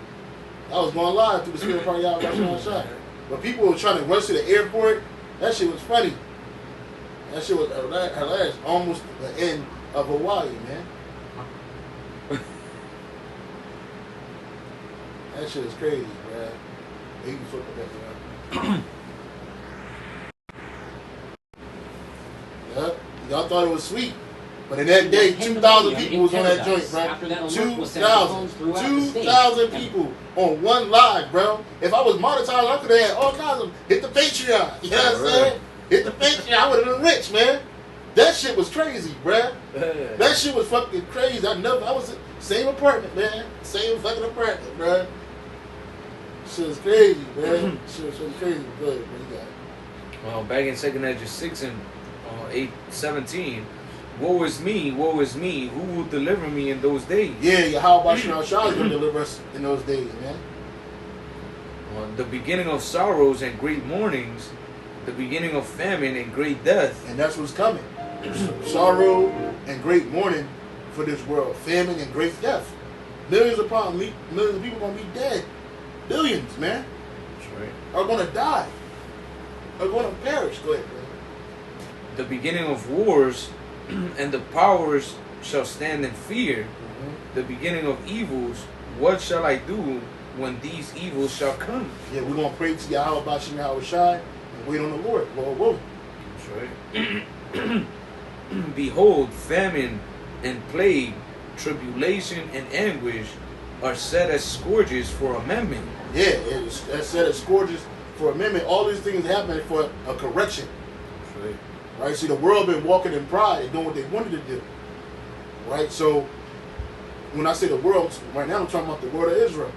I was going live through the spirit party out rushing on shot. But people were trying to rush to the airport. That shit was funny. That shit was hilarious. Almost the end of Hawaii, man. That shit is crazy, man. You can fuck with that, man. Yep. Y'all thought it was sweet. But in that day, 2,000 people was on that joint, bro. 2,000 people on one live, bro. If I was monetized, I could have had all kinds of hit the Patreon. You know what I'm saying? Hit the Patreon, I would have been rich, man. That shit was crazy, bro. That shit was fucking crazy. I was same apartment, man. Same fucking apartment, bro. Shit was crazy, man. Shit was crazy. Good, man. You got it. Well, back in Second Edge 6 and 8:17, woe is me, who will deliver me in those days? Yeah, how about Shah is going to deliver us in those days, man? The beginning of sorrows and great mournings, the beginning of famine and great death. And that's what's coming. Sorrow and great mourning for this world. Famine and great death. Millions of people going to be dead. Billions, man. That's right. Are going to die. Are going to perish. Go ahead, man. The beginning of wars and the powers shall stand in fear. The beginning of evils, what shall I do when these evils shall come? Yeah, we're going to pray to Yahweh Bashim Yahweh Shai and wait on the Lord. Lord willing. That's right. Behold, famine and plague, tribulation and anguish are set as scourges for amendment. Yeah, that's said as scourges for amendment. All these things happen for a correction. That's right. Right? See, the world been walking in pride and doing what they wanted to do. Right? So, when I say the world, right now I'm talking about the world of Israel.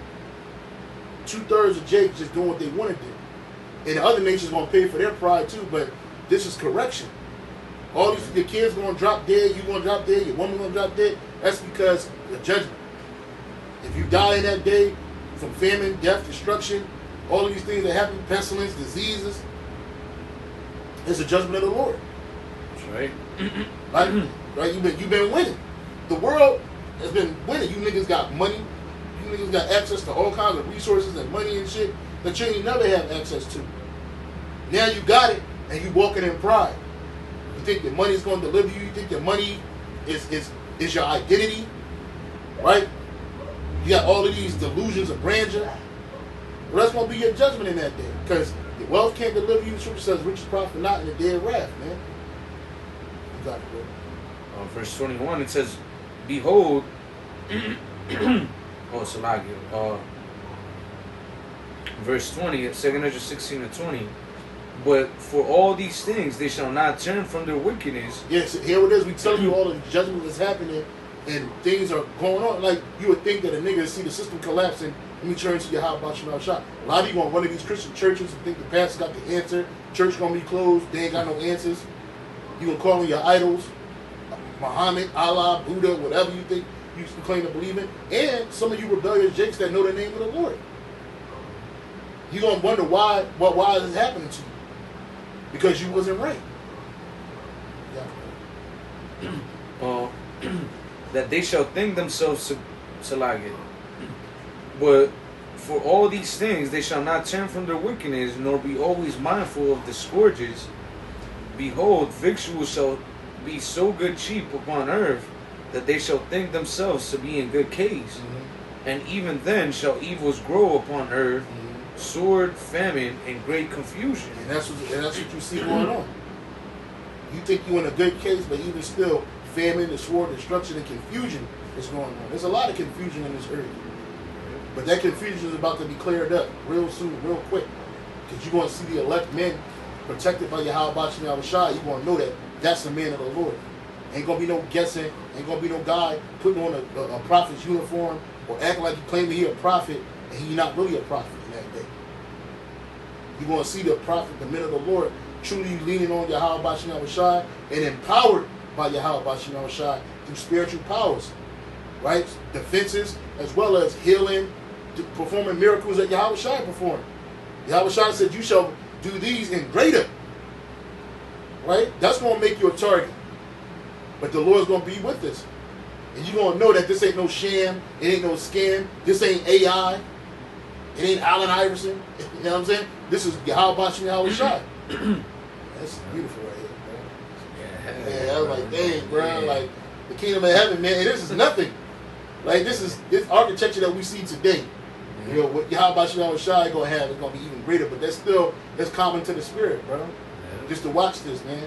2/3 of Jake just doing what they want to do. And the other nations going to pay for their pride too, but this is correction. All these, your kids going to drop dead, you going to drop dead, your woman going to drop dead. That's because the judgment. If you die in that day from famine, death, destruction, all of these things that happen, pestilence, diseases, it's a judgment of the Lord. That's right. Right? You've been winning. The world has been winning. You niggas got money. You niggas got access to all kinds of resources and money and shit that you ain't never have access to. Now you got it, and you walking in pride. You think your money's going to deliver you. You think your money is your identity, right? You got all of these delusions of grandeur. Well, that's going to be your judgment in that day, because your wealth can't deliver you. The scripture says, "Riches profit not in the day of wrath," man. You got it, bro. Verse 21, it says, behold, Salagio. Verse 20, 2 16 to 20, But for all these things, they shall not turn from their wickedness. Yes, here it is. We tell you all the judgment that's happening and things are going on. Like, you would think that a nigga see the system collapsing and you turn to your how about you shot. A lot of you gonna run to these Christian churches and think the pastor got the answer. Church gonna be closed. They ain't got no answers. You gonna call on your idols, Muhammad, Allah, Buddha, whatever you think you claim to believe in. And some of you rebellious jakes that know the name of the Lord. You gonna wonder why is this happening to you? Because you wasn't right. Yeah. That they shall think themselves salagid. But for all these things, they shall not turn from their wickedness, nor be always mindful of the scourges. Behold, victuals shall be so good cheap upon earth, that they shall think themselves to be in good case. Mm-hmm. And even then shall evils grow upon earth, sword, famine, and great confusion. And that's what you see going on. You think you're in a good case, but even still, famine, the sword, destruction, and confusion is going on. There's a lot of confusion in this earth. But that confusion is about to be cleared up real soon, real quick. Because you're going to see the elect men protected by Yahweh Shem Yahushua. You're going to know that that's the man of the Lord. Ain't going to be no guessing. Ain't going to be no guy putting on a prophet's uniform or acting like you claim to be a prophet and he's not really a prophet in that day. You're going to see the prophet, the men of the Lord, truly leaning on Yahweh Shem Yahushua and empowered by Yahweh Shem Yahushua through spiritual powers, right? Defenses, as well as healing, performing miracles that Yahushua performed. Yahushua said, you shall do these and greater, right? That's going to make you a target. But the Lord's going to be with us. And you're going to know that this ain't no sham, it ain't no scam, this ain't AI, it ain't Allen Iverson, you know what I'm saying? This is Yahweh Shem Yahushua. That's beautiful right here, bro. Yeah, I was like, dang, bro, like the kingdom of heaven, man, and this is nothing. Like this architecture that we see today. You know, what Yahweh Shem Yahushua going to have is going to be even greater, but that's common to the spirit, bro. Yeah. Just to watch this, man.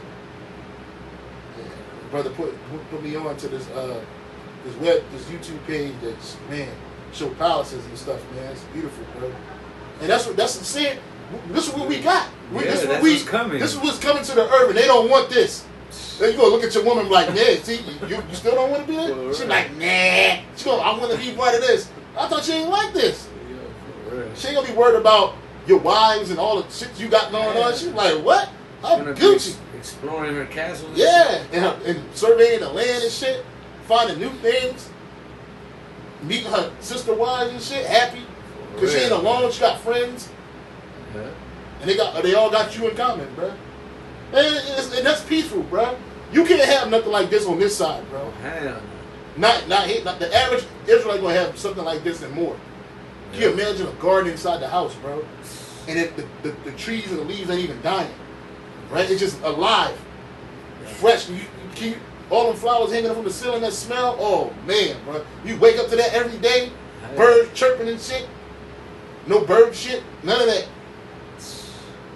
Yeah. Brother put me on to this this YouTube page that's, man, show palaces and stuff, man. It's beautiful, bro. And that's saying. This is what we got. This is coming. This is what's coming to the earth, and they don't want this. Then you gonna look at your woman like, yeah, see, you still don't want to be there? She's like, nah. She go, I want to be part of this. I thought she ain't like this. She ain't gonna be worried about your wives and all the shit you got going on. She's like, what? I'm Gucci. Exploring her castle. Yeah, and surveying the land and shit, finding new things, meeting her sister wives and shit, happy because she ain't alone. She got friends. Yeah. And they all got you in common, bro. And that's peaceful, bro. You can't have nothing like this on this side, bro. Hell no. Not the average Israelite gonna have something like this and more. Can you imagine a garden inside the house, bro? And the trees and the leaves ain't even dying, right? It's just alive, fresh. You keep all them flowers hanging from the ceiling that smell. Oh man, bro. You wake up to that every day. Birds chirping and shit. No bird shit. None of that.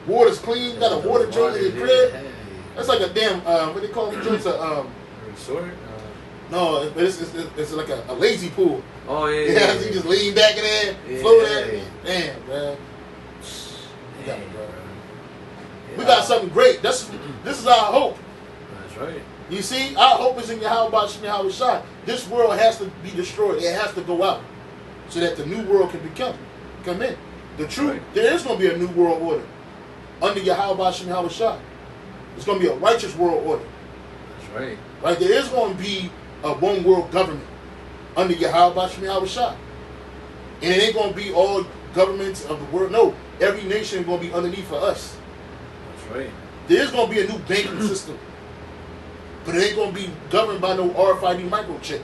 Water's clean. Got a water joint in your crib. That's like a damn what they call them joints? A resort? No, but it's like a lazy pool. Oh yeah. You just lean back in there, float in. Damn, bro. We got something great. This is our hope. That's right. You see, our hope is in Yahweh Shem Yahushua. This world has to be destroyed. It has to go out so that the new world can come in. The truth, right. There is going to be a new world order under Yahweh Shem Yahushua. It's going to be a righteous world order. That's right. Right? There is going to be a one world government under Yahweh Shem Yahushua. And it ain't going to be all governments of the world. No, every nation is going to be underneath for us. That's right. There is going to be a new banking system. But it ain't going to be governed by no RFID microchip.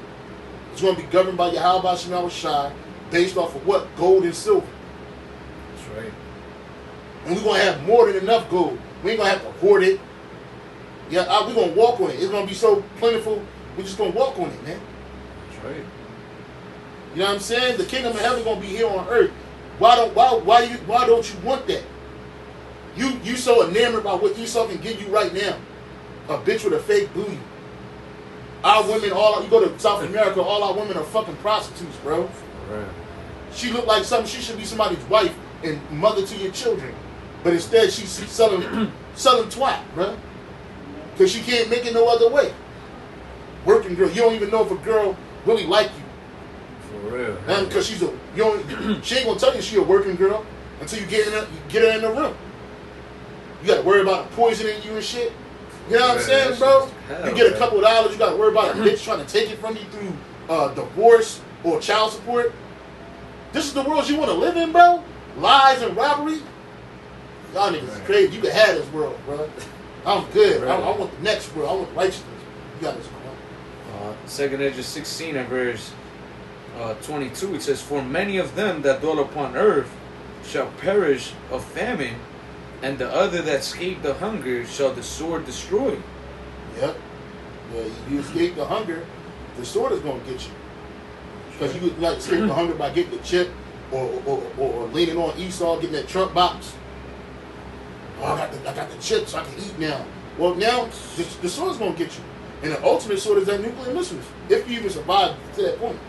It's going to be governed by Yahweh Shem Yahushua based off of what? Gold and silver. That's right. And we're going to have more than enough gold. We ain't going to have to hoard it. Yeah, we're going to walk on it. It's going to be so plentiful, we're just going to walk on it, man. That's right. You know what I'm saying? The kingdom of heaven is going to be here on earth. Why don't you want that? You so enamored by what Esau can give you right now. A bitch with a fake booty. Our women, you go to South America, all our women are fucking prostitutes, bro. Right. She look like she should be somebody's wife and mother to your children. But instead, she's selling twat, bruh. Because she can't make it no other way. Working girl. You don't even know if a girl really like you. For real. Because she ain't gonna tell you she a working girl until you get her in the room. You gotta worry about poisoning you and shit. You know what I'm saying, bro? You get a couple of dollars, you gotta worry about a bitch trying to take it from you through divorce or child support. This is the world you want to live in, bro? Lies and robbery? Y'all niggas is crazy. You can have this world, bro. I'm good. I want the next world. I want righteousness. You got this, bro. 2 Edges 16 and verse 22, it says, "For many of them that dwell upon earth shall perish of famine, and the other that escape the hunger shall the sword destroy." Yep. Yeah, you escape the hunger, the sword is gonna get you. Because you could like escape the hunger by getting the chip or leaning on Esau, getting that Trump box. Oh, I got the chips, I can eat now. Well, now the sword's gonna get you, and the ultimate sword is that nuclear missiles. If you even survive to that point.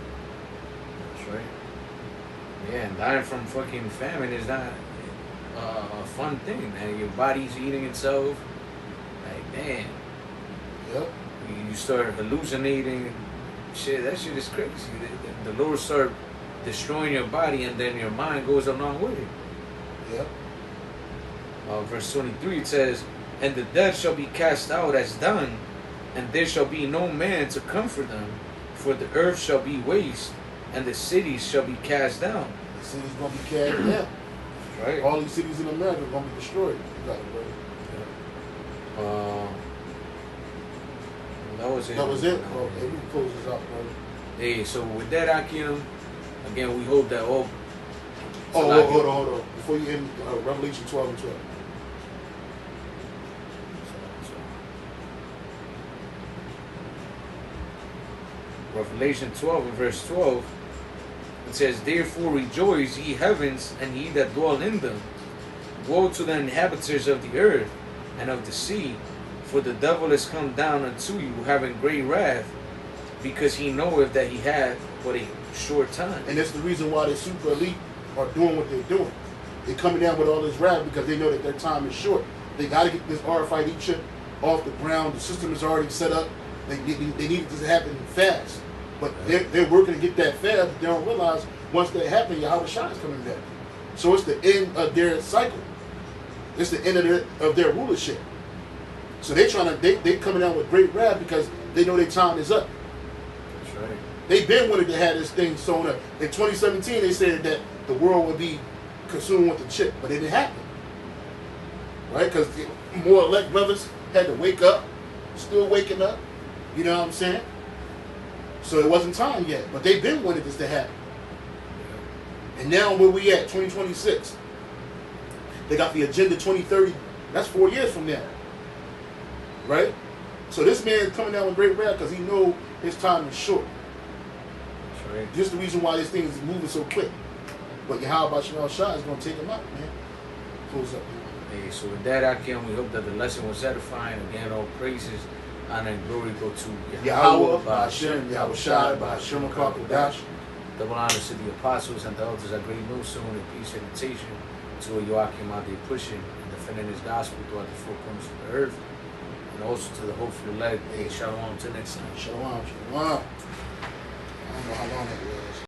That's right. Yeah, and dying from fucking famine is not a fun thing, man. Your body's eating itself. Like, man. Yep. You start hallucinating. Shit, that shit is crazy. The Lord start destroying your body, and then your mind goes along with it. Yep. Verse 23, it says, "And the dead shall be cast out as dung, and there shall be no man to comfort them, for the earth shall be waste, and the cities shall be cast down." The city's gonna be cast down. That's right. All these cities in America are gonna be destroyed. You got it, bro. That was it. That was it, bro. Hey, we can close this out, bro. Hey, so with that, Akim, again, we hope that all. Hold on. Before you end Revelation 12 and 12. Revelation 12 and verse 12, it says, "Therefore rejoice, ye heavens, and ye that dwell in them. Woe to the inhabitants of the earth and of the sea, for the devil is come down unto you, having great wrath, because he knoweth that he hath but a short time." And that's the reason why the super elite are doing what they're doing. They're coming down with all this wrath because they know that their time is short. They got to get this RFID chip off the ground. The system is already set up. They need it to happen fast. But they're working to get that fast. They don't realize once that happens, Yahweh Shah is coming back. So it's the end of their cycle. It's the end of their rulership. So they're coming down with great wrath because they know their time is up. That's right. They've been wanting to have this thing sewn up. In 2017, they said that the world would be consumed with the chip, but it didn't happen. Right? Because more elect brothers had to wake up, still waking up. You know what I'm saying? So it wasn't time yet, but they've been wanting this to happen. And now where we at, 2026. They got the Agenda 2030. That's 4 years from now. Right? So this man is coming down with great wrath because he know his time is short. That's right. Just the reason why this thing is moving so quick. But Yahweh Shah is going to take him out, man. Close up, man. Hey, so with that, Akim, we hope that the lesson was edifying. Again, all praises, honor, and glory go to Yahweh, Ba'ashem, Yahweh Shai, Ba'ashem, Kodash. Double honors to the apostles and the elders at Great Millstone, and peace and invitation to Joachim out there pushing and defending his gospel throughout the four corners of the earth, and also to the hopeful elect. Hey, shalom, till next time. Shalom. I don't know how long that was.